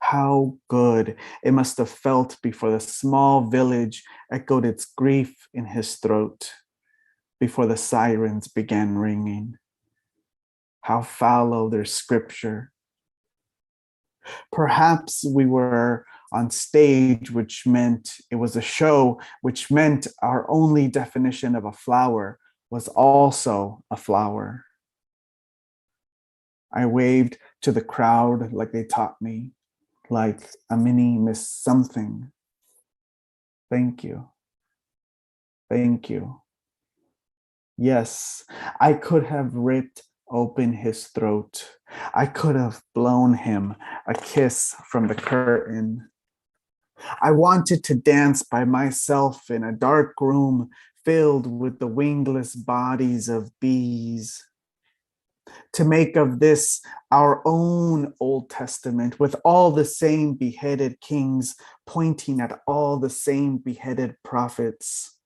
How good it must have felt before the small village echoed its grief in his throat, before the sirens began ringing. How fallow their scripture. Perhaps we were on stage, which meant it was a show, which meant our only definition of a flower was also a flower. I waved to the crowd like they taught me, like a mini Miss Something. Thank you. Thank you. Yes, I could have ripped open his throat. I could have blown him a kiss from the curtain. I wanted to dance by myself in a dark room filled with the wingless bodies of bees. To make of this our own Old Testament with all the same beheaded kings pointing at all the same beheaded prophets.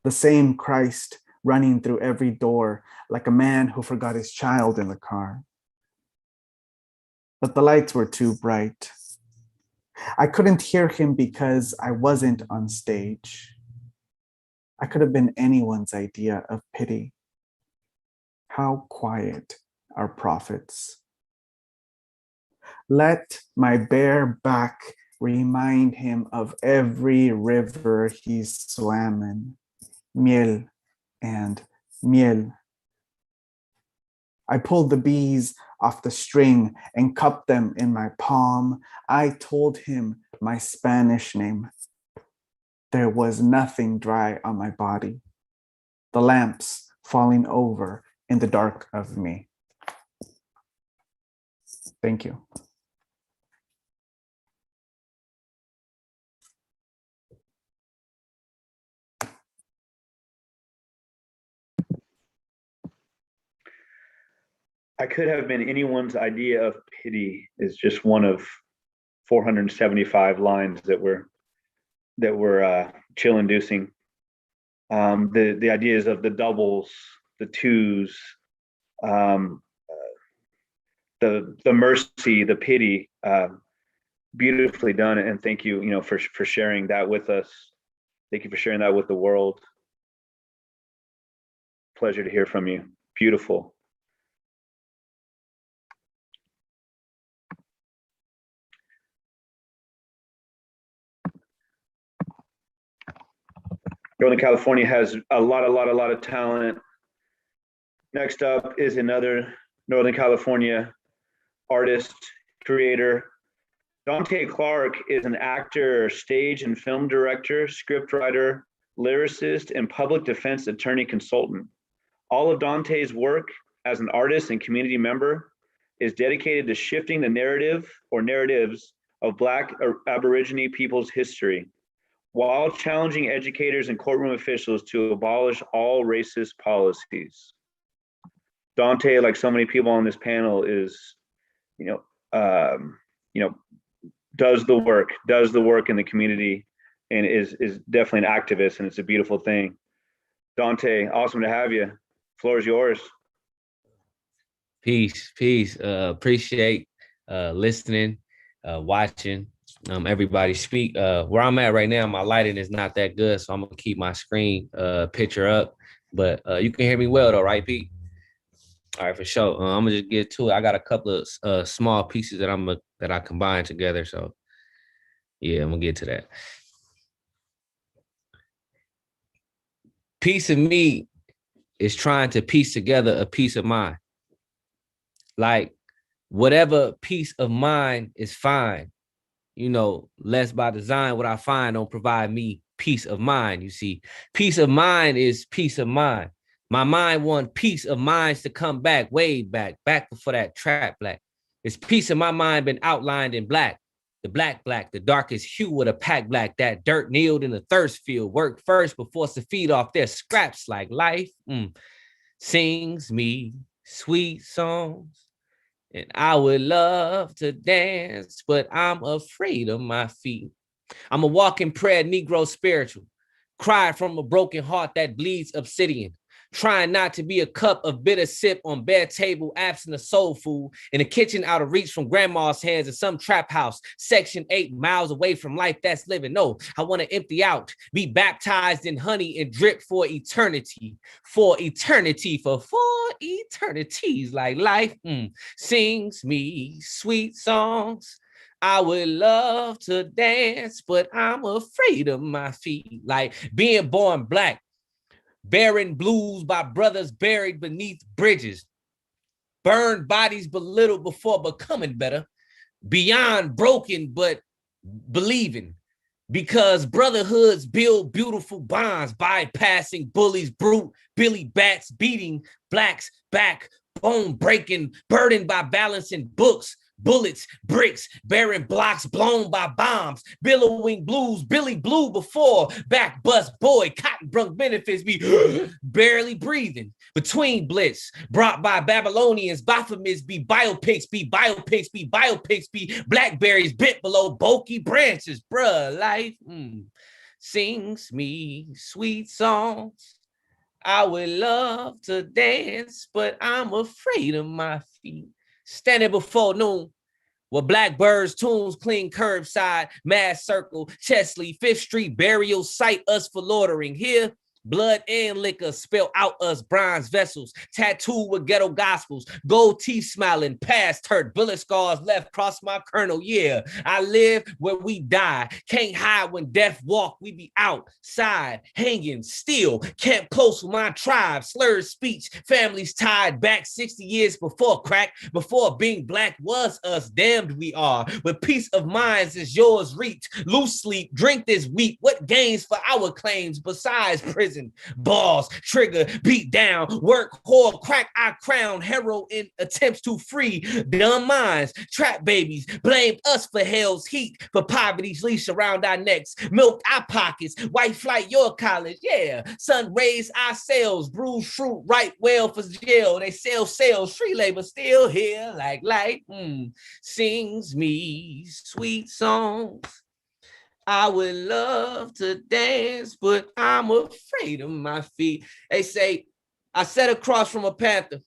The same Christ running through every door like a man who forgot his child in the car. But the lights were too bright. I couldn't hear him because I wasn't on stage. I could have been anyone's idea of pity. How quiet are prophets. Let my bare back remind him of every river he's swam in. Miel and miel. I pulled the bees off the string and cupped them in my palm. I told him my Spanish name. There was nothing dry on my body. The lamps falling over in the dark of me. Thank you. I could have been anyone's idea of pity is just one of 475 lines that were chill-inducing. The ideas of the doubles, the twos, the mercy, the pity, beautifully done. And thank you, for sharing that with us. Thank you for sharing that with the world. Pleasure to hear from you. Beautiful. Northern California has a lot of talent. Next up is another Northern California artist, creator, Dante Clark is an actor, stage and film director, scriptwriter, lyricist, and public defense attorney consultant. All of Dante's work as an artist and community member is dedicated to shifting the narrative or narratives of Black or Aborigine people's history, while challenging educators and courtroom officials to abolish all racist policies. Dante, like so many people on this panel, is, does the work in the community, and is definitely an activist, and it's a beautiful thing. Dante, awesome to have you. Floor is yours. Peace. Appreciate listening, watching, everybody speak. Where I'm at right now, my lighting is not that good, so I'm gonna keep my screen picture up. But you can hear me well though, right, Pete? All right, for sure. I'm gonna just get to it. I got a couple of small pieces that I combined together. So yeah, I'm gonna get to that. Piece of me is trying to piece together a piece of mind. Like whatever piece of mine is fine. Less by design, what I find don't provide me peace of mind. You see, peace of mind is peace of mind. My mind want peace of minds to come back, way back before that trap black. It's piece of my mind been outlined in black. The black, the darkest hue of the pack black, that dirt kneeled in the thirst field, worked first before to feed off their scraps like life. Sings me sweet songs, and I would love to dance, but I'm afraid of my feet. I'm a walking prayer, Negro spiritual, cried from a broken heart that bleeds obsidian. Trying not to be a cup of bitter sip on bare table, absent of soul food, in a kitchen out of reach from grandma's hands in some trap house, section 8 miles away from life that's living. No, I want to empty out, be baptized in honey and drip for eternity, for eternities, like life sings me sweet songs. I would love to dance, but I'm afraid of my feet. Like being born black, bearing blues by brothers buried beneath bridges, burned bodies belittled before becoming better, beyond broken but believing, because brotherhoods build beautiful bonds, bypassing bullies, brute, Billy Bats, beating blacks back, bone breaking, burdened by balancing books, bullets, bricks, bearing blocks blown by bombs, billowing blues, Billy Blue before, back bust boy, cotton brunk benefits be barely breathing, between blitz, brought by Babylonians, Baphomets be biopics, be blackberries bent below bulky branches, bruh, life sings me sweet songs. I would love to dance, but I'm afraid of my feet. Standing before noon, where blackbirds, tunes clean curbside, mass circle, Chesley, 5th Street burial site, us for loitering. Here, blood and liquor spill out us bronze vessels, tattooed with ghetto gospels, gold teeth smiling, past hurt, bullet scars left across my kernel. Yeah, I live where we die, can't hide when death walk, we be outside, hanging still, camped close with my tribe, slurred speech, families tied back 60 years before crack, before being black was us, damned we are, with peace of minds is yours reaped, loose sleep, drink this week, what gains for our claims besides prison? Balls, trigger, beat down, work, whore, crack our crown, hero in attempts to free dumb minds, trap babies, blamed us for hell's heat, for poverty's leash around our necks, milk our pockets, white flight your college, yeah, sun raised our sails, bruised fruit, right well for jail, they sell sales, free labor still here, like light, sings me sweet songs. I would love to dance, but I'm afraid of my feet. They say, I sat across from a Panther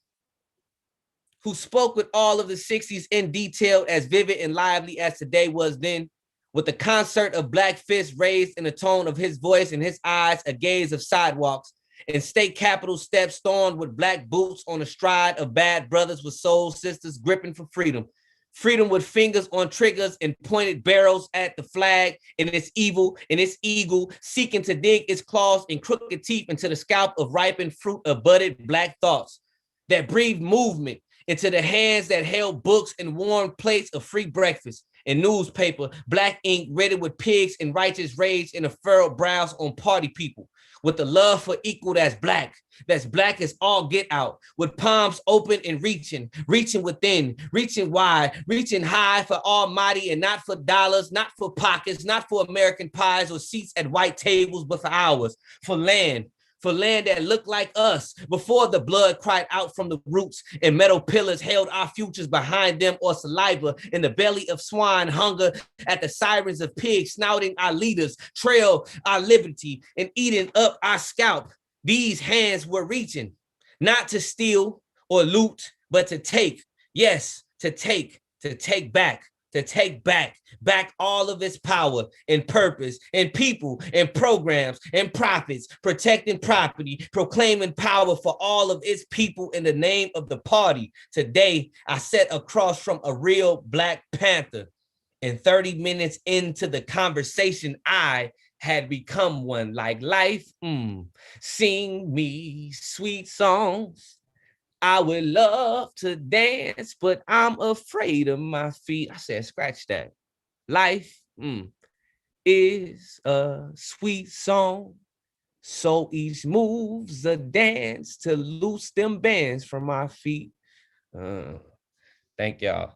who spoke with all of the 60s in detail, as vivid and lively as today was then, with the concert of black fists raised in the tone of his voice and his eyes, a gaze of sidewalks, and state capitol steps stormed with black boots on the stride of bad brothers with soul sisters gripping for freedom. Freedom with fingers on triggers and pointed barrels at the flag, and its evil and its eagle seeking to dig its claws and crooked teeth into the scalp of ripened fruit of budded black thoughts that breathed movement into the hands that held books and warm plates of free breakfast, and newspaper, black ink written with pigs and righteous rage and the furrowed brows on party people. With the love for equal that's black as all get out, with palms open and reaching within, reaching wide, reaching high for almighty, and not for dollars, not for pockets, not for American pies or seats at white tables, but for ours, for land that looked like us before the blood cried out from the roots and metal pillars held our futures behind them, or saliva in the belly of swine hunger at the sirens of pigs snouting our leaders, trail our liberty and eating up our scalp. These hands were reaching, not to steal or loot, but to take, yes, to take back all of its power and purpose and people and programs and profits, protecting property, proclaiming power for all of its people in the name of the party. Today, I sat across from a real Black Panther, and 30 minutes into the conversation, I had become one. Like life. Sing me sweet songs. I would love to dance, but I'm afraid of my feet. I said, scratch that. Life is a sweet song. So each move's a dance to loose them bands from my feet. Thank y'all.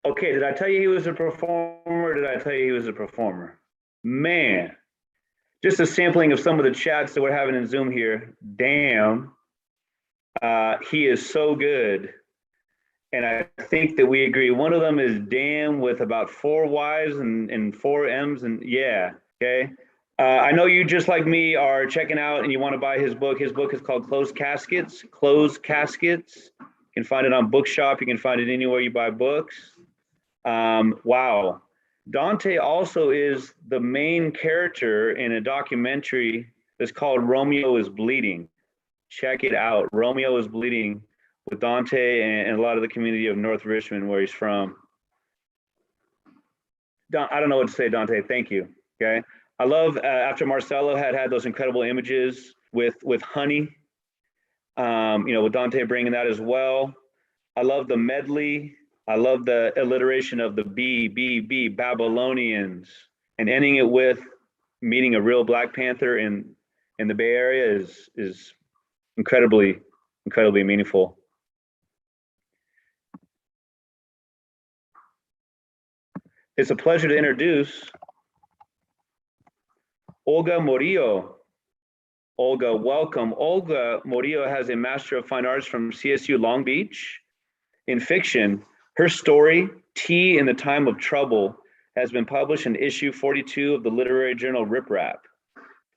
Okay, did I tell you he was a performer, or did I tell you he was a performer? Man, just a sampling of some of the chats that we're having in Zoom here. Damn, he is so good. And I think that we agree. One of them is damn with about 4 Y's and 4 M's, and yeah, okay. I know you, just like me, are checking out and you want to buy his book. His book is called Closed Caskets. Closed Caskets. You can find it on Bookshop. You can find it anywhere you buy books. Wow. Dante also is the main character in a documentary that's called Romeo is Bleeding. Check it out. Romeo is Bleeding with Dante and a lot of the community of North Richmond, where he's from. I don't know what to say, Dante. Thank you. Okay. I love after Marcelo had those incredible images with honey, with Dante bringing that as well. I love the medley. I love the alliteration of the B, Babylonians, and ending it with meeting a real Black Panther in the Bay Area is incredibly meaningful. It's a pleasure to introduce Olga Morillo. Olga, welcome. Olga Morillo has a Master of Fine Arts from CSU Long Beach in fiction. Her story, Tea in the Time of Trouble, has been published in issue 42 of the literary journal Rip Rap.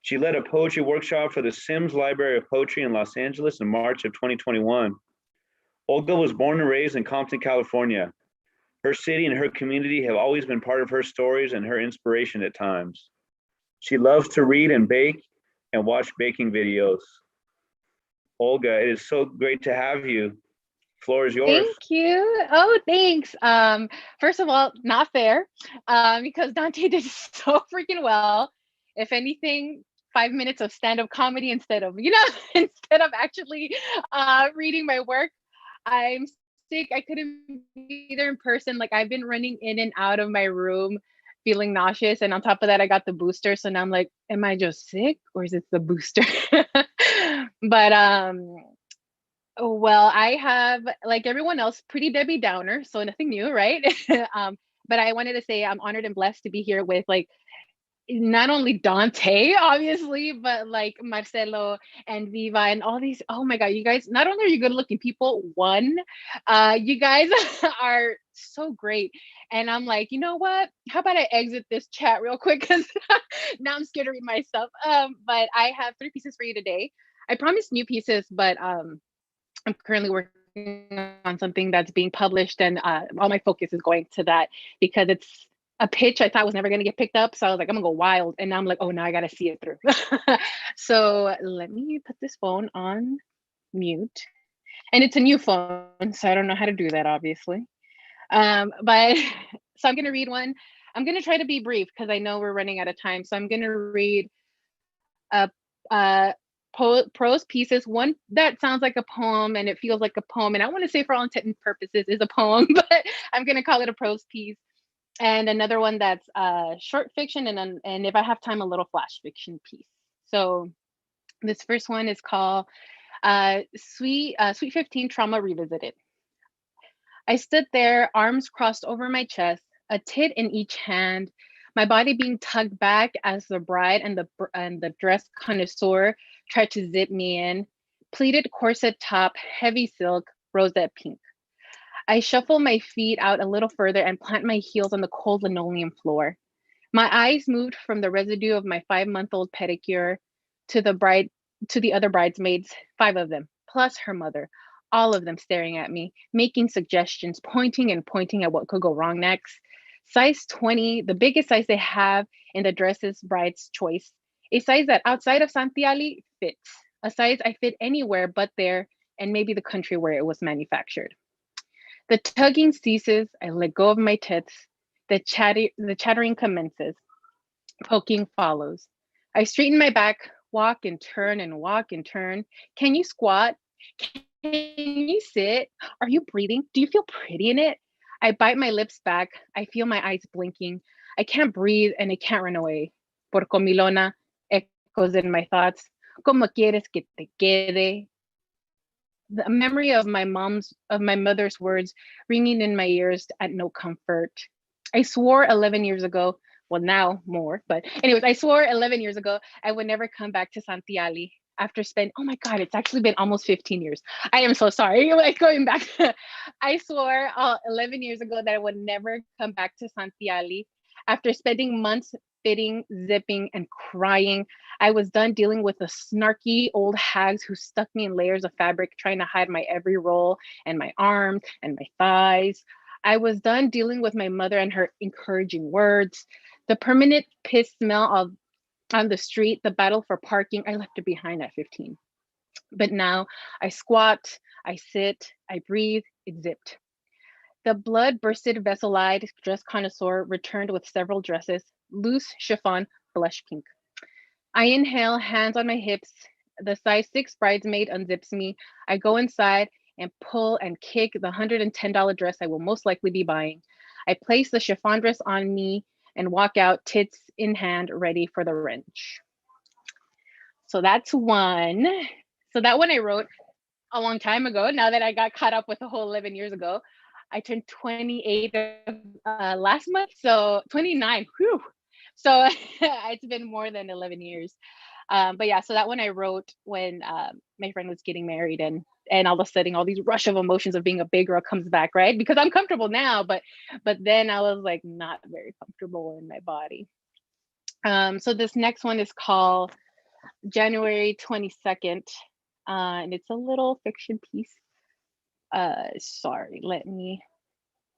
She led a poetry workshop for the Sims Library of Poetry in Los Angeles in March of 2021. Olga was born and raised in Compton, California. Her city and her community have always been part of her stories and her inspiration at times. She loves to read and bake and watch baking videos. Olga, it is so great to have you. Floor is yours. Thank you. Oh, thanks. First of all, not fair, because Dante did so freaking well. If anything, 5 minutes of stand-up comedy instead of actually reading my work. I'm sick. I couldn't be there in person. Like, I've been running in and out of my room feeling nauseous, and on top of that I got the booster, so now I'm like, am I just sick or is it the booster? But well, I have, like everyone else, pretty Debbie Downer, so nothing new, right? But I wanted to say I'm honored and blessed to be here with, like, not only Dante, obviously, but like Marcelo and Viva and all these. Oh my God, you guys, not only are you good looking people, you guys are so great. And I'm like, you know what? How about I exit this chat real quick? Because now I'm scared to read my stuff. But I have 3 pieces for you today. I promised new pieces, but I'm currently working on something that's being published, and all my focus is going to that because it's a pitch I thought was never going to get picked up. So I was like, I'm gonna go wild. And now I'm like, oh, now I got to see it through. So let me put this phone on mute. And it's a new phone, so I don't know how to do that, obviously. But so I'm going to read one. I'm going to try to be brief because I know we're running out of time. So I'm going to read a prose pieces. One that sounds like a poem and it feels like a poem, and I want to say for all intents and purposes is a poem, but I'm gonna call it a prose piece. And another one that's short fiction, and if I have time, a little flash fiction piece. So this first one is called Sweet 15 Trauma Revisited. I stood there, arms crossed over my chest, a tit in each hand, my body being tugged back as the bride and the dress connoisseur tried to zip me in. Pleated corset top, heavy silk, rosette pink. I shuffle my feet out a little further and plant my heels on the cold linoleum floor. My eyes moved from the residue of my 5-month-old pedicure to the other bridesmaids, 5 of them, plus her mother, all of them staring at me, making suggestions, pointing and pointing at what could go wrong next. Size 20, the biggest size they have in the dresses bride's choice, a size that outside of Santiali fits, a size I fit anywhere but there and maybe the country where it was manufactured. The tugging ceases, I let go of my tits, the chattering commences, poking follows. I straighten my back, walk and turn and walk and turn. Can you squat? Can you sit? Are you breathing? Do you feel pretty in it? I bite my lips back. I feel my eyes blinking. I can't breathe and I can't run away. Por comilona echoes in my thoughts. Como quieres que te quede? The memory of my mother's words ringing in my ears at no comfort. I swore 11 years ago, well now more, but anyways, I swore 11 years ago I would never come back to Santiali after spending, oh my God, it's actually been almost 15 years. I am so sorry, like going back. I swore 11 years ago that I would never come back to Santiali after spending months fitting, zipping, and crying. I was done dealing with the snarky old hags who stuck me in layers of fabric, trying to hide my every roll and my arms and my thighs. I was done dealing with my mother and her encouraging words, the permanent piss smell on the street, the battle for parking. I left it behind at 15. But now I squat, I sit, I breathe, it's zipped. The blood-bursted vessel-eyed dress connoisseur returned with several dresses, loose chiffon, blush pink. I inhale, hands on my hips. The size 6 bridesmaid unzips me. I go inside and pull and kick the $110 dress I will most likely be buying. I place the chiffon dress on me and walk out, tits in hand, ready for the wrench. So that's one. So that one I wrote a long time ago, now that I got caught up with the whole 11 years ago. I turned 28 last month, so 29, whew. So it's been more than 11 years. But yeah, so that one I wrote when my friend was getting married, and all of a sudden all these rush of emotions of being a big girl comes back, right? Because I'm comfortable now, but then I was like not very comfortable in my body. So this next one is called January 22nd, and it's a little fiction piece. Sorry,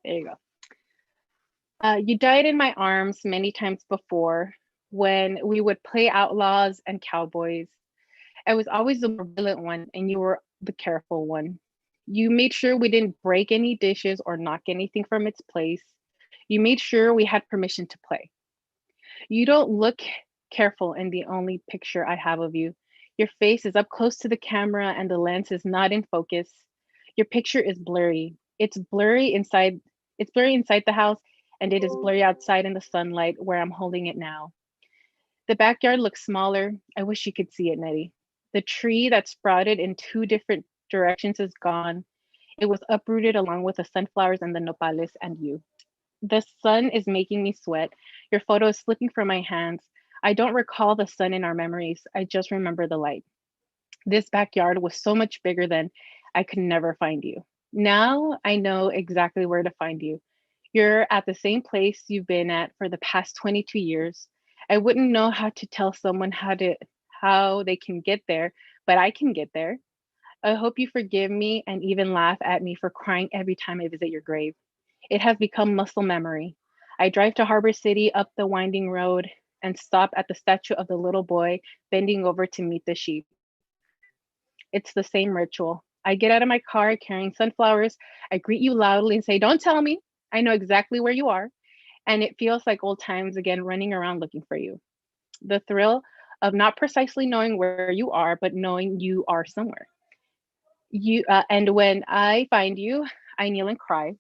there you go. You died in my arms many times before when we would play outlaws and cowboys. I was always the more violent one and you were the careful one. You made sure we didn't break any dishes or knock anything from its place. You made sure we had permission to play. You don't look careful in the only picture I have of you. Your face is up close to the camera and the lens is not in focus. Your picture is blurry. It's blurry inside the house, and it is blurry outside in the sunlight where I'm holding it now. The backyard looks smaller. I wish you could see it, Nettie. The tree that sprouted in 2 different directions is gone. It was uprooted along with the sunflowers and the nopales and you. The sun is making me sweat. Your photo is slipping from my hands. I don't recall the sun in our memories. I just remember the light. This backyard was so much bigger then. I could never find you. Now I know exactly where to find you. You're at the same place you've been at for the past 22 years. I wouldn't know how to tell someone how they can get there, but I can get there. I hope you forgive me and even laugh at me for crying every time I visit your grave. It has become muscle memory. I drive to Harbor City up the winding road and stop at the statue of the little boy bending over to meet the sheep. It's the same ritual. I get out of my car carrying sunflowers. I greet you loudly and say, "Don't tell me. I know exactly where you are." And it feels like old times again, running around looking for you. The thrill of not precisely knowing where you are, but knowing you are somewhere. And when I find you, I kneel and cry.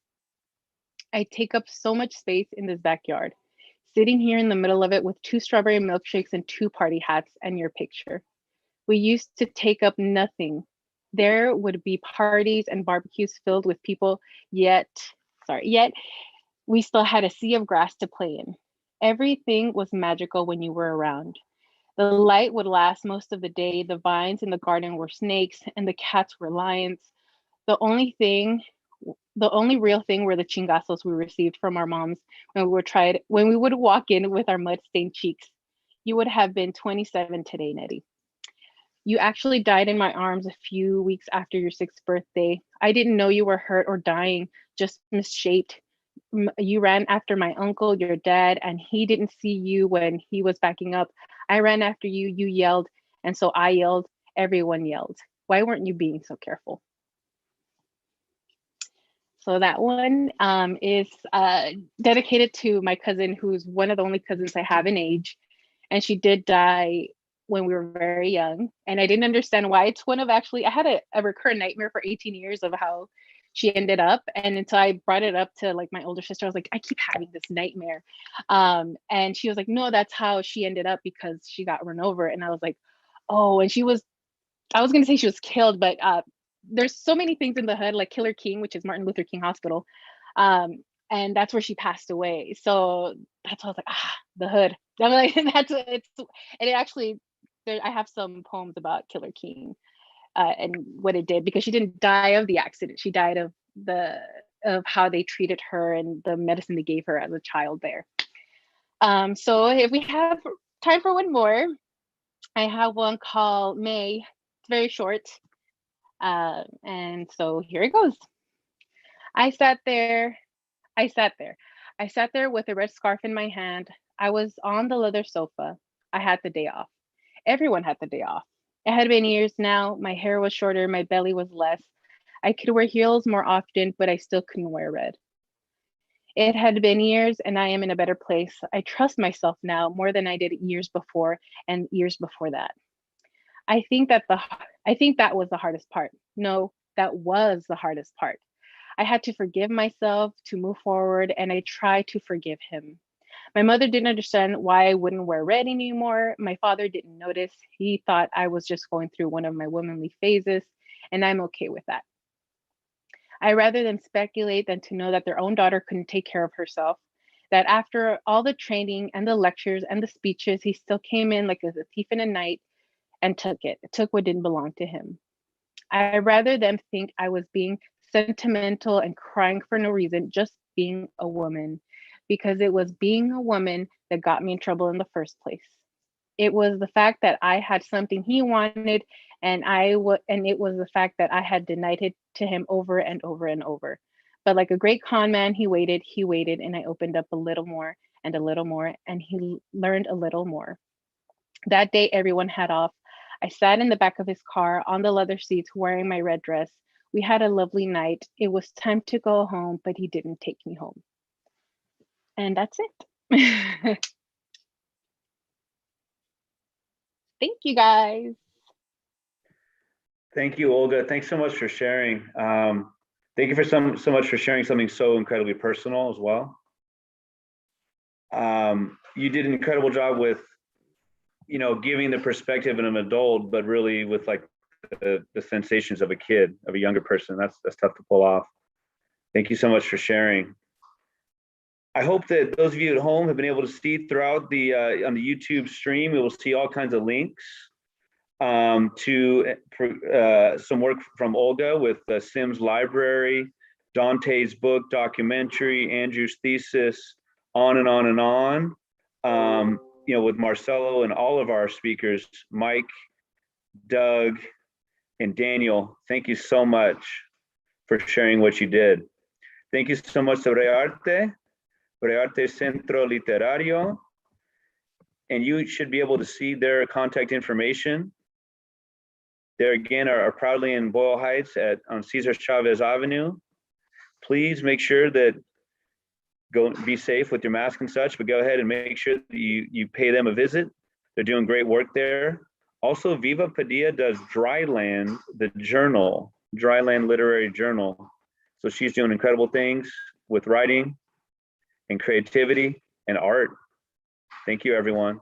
I take up so much space in this backyard, sitting here in the middle of it with 2 strawberry milkshakes and 2 party hats and your picture. We used to take up nothing. There would be parties and barbecues filled with people, yet we still had a sea of grass to play in. Everything was magical when you were around. The light would last most of the day. The vines in the garden were snakes and the cats were lions. The only real thing were the chingazos we received from our moms when we would walk in with our mud-stained cheeks. You would have been 27 today, Nettie. You actually died in my arms a few weeks after your 6th birthday. I didn't know you were hurt or dying, just misshaped. You ran after my uncle, your dad, and he didn't see you when he was backing up. I ran after you, you yelled, and so I yelled, everyone yelled. Why weren't you being so careful? So that one is dedicated to my cousin, who's one of the only cousins I have in age. And she did die when we were very young. And I didn't understand why. It's one of I had a recurrent nightmare for 18 years of how she ended up. And until I brought it up to like my older sister, I was like, I keep having this nightmare. And she was like, no, that's how she ended up, because she got run over. And I was like, oh, and I was going to say she was killed, but there's so many things in the hood, like Killer King, which is Martin Luther King Hospital. And that's where she passed away. So that's why I was like, the hood. I'm like, I have some poems about Killer King and what it did, because she didn't die of the accident. She died of how they treated her and the medicine they gave her as a child there. So if we have time for one more, I have one called May. It's very short. And so here it goes. I sat there with a red scarf in my hand. I was on the leather sofa. I had the day off. Everyone had the day off. It had been years now. My hair was shorter. My belly was less. I could wear heels more often, but I still couldn't wear red. It had been years, and I am in a better place. I trust myself now more than I did years before and years before that. I think that was the hardest part. No, that was the hardest part. I had to forgive myself to move forward, and I tried to forgive him. My mother didn't understand why I wouldn't wear red anymore. My father didn't notice. He thought I was just going through one of my womanly phases, and I'm okay with that. I rather than speculate than to know that their own daughter couldn't take care of herself, that after all the training and the lectures and the speeches, he still came in like a thief in the night and took what didn't belong to him. I rather them think I was being sentimental and crying for no reason, just being a woman, because it was being a woman that got me in trouble in the first place. It was the fact that I had something he wanted, and it was the fact that I had denied it to him over and over and over. But like a great con man, he waited, and I opened up a little more, and he learned a little more. That day, everyone had off. I sat in the back of his car on the leather seats wearing my red dress. We had a lovely night. It was time to go home, but he didn't take me home. And that's it. Thank you, guys. Thank you, Olga. Thanks so much for sharing. Thank you for so much for sharing something so incredibly personal as well. You did an incredible job with, giving the perspective of an adult, but really with like the sensations of a kid, of a younger person. That's tough to pull off. Thank you so much for sharing. I hope that those of you at home have been able to see throughout on the YouTube stream, you will see all kinds of links to some work from Olga with Sim's library, Dante's book, documentary, Andrew's thesis, on and on and on. With Marcelo and all of our speakers, Mike, Doug, and Daniel, thank you so much for sharing what you did. Thank you so much to Arte Centro Literario, and you should be able to see their contact information. They again are proudly in Boyle Heights on Cesar Chavez Avenue. Please make sure that be safe with your mask and such, but go ahead and make sure that you pay them a visit. They're doing great work there. Also, Viva Padilla does Dryland, the journal, Dryland Literary Journal. So she's doing incredible things with writing and creativity and art. Thank you, everyone.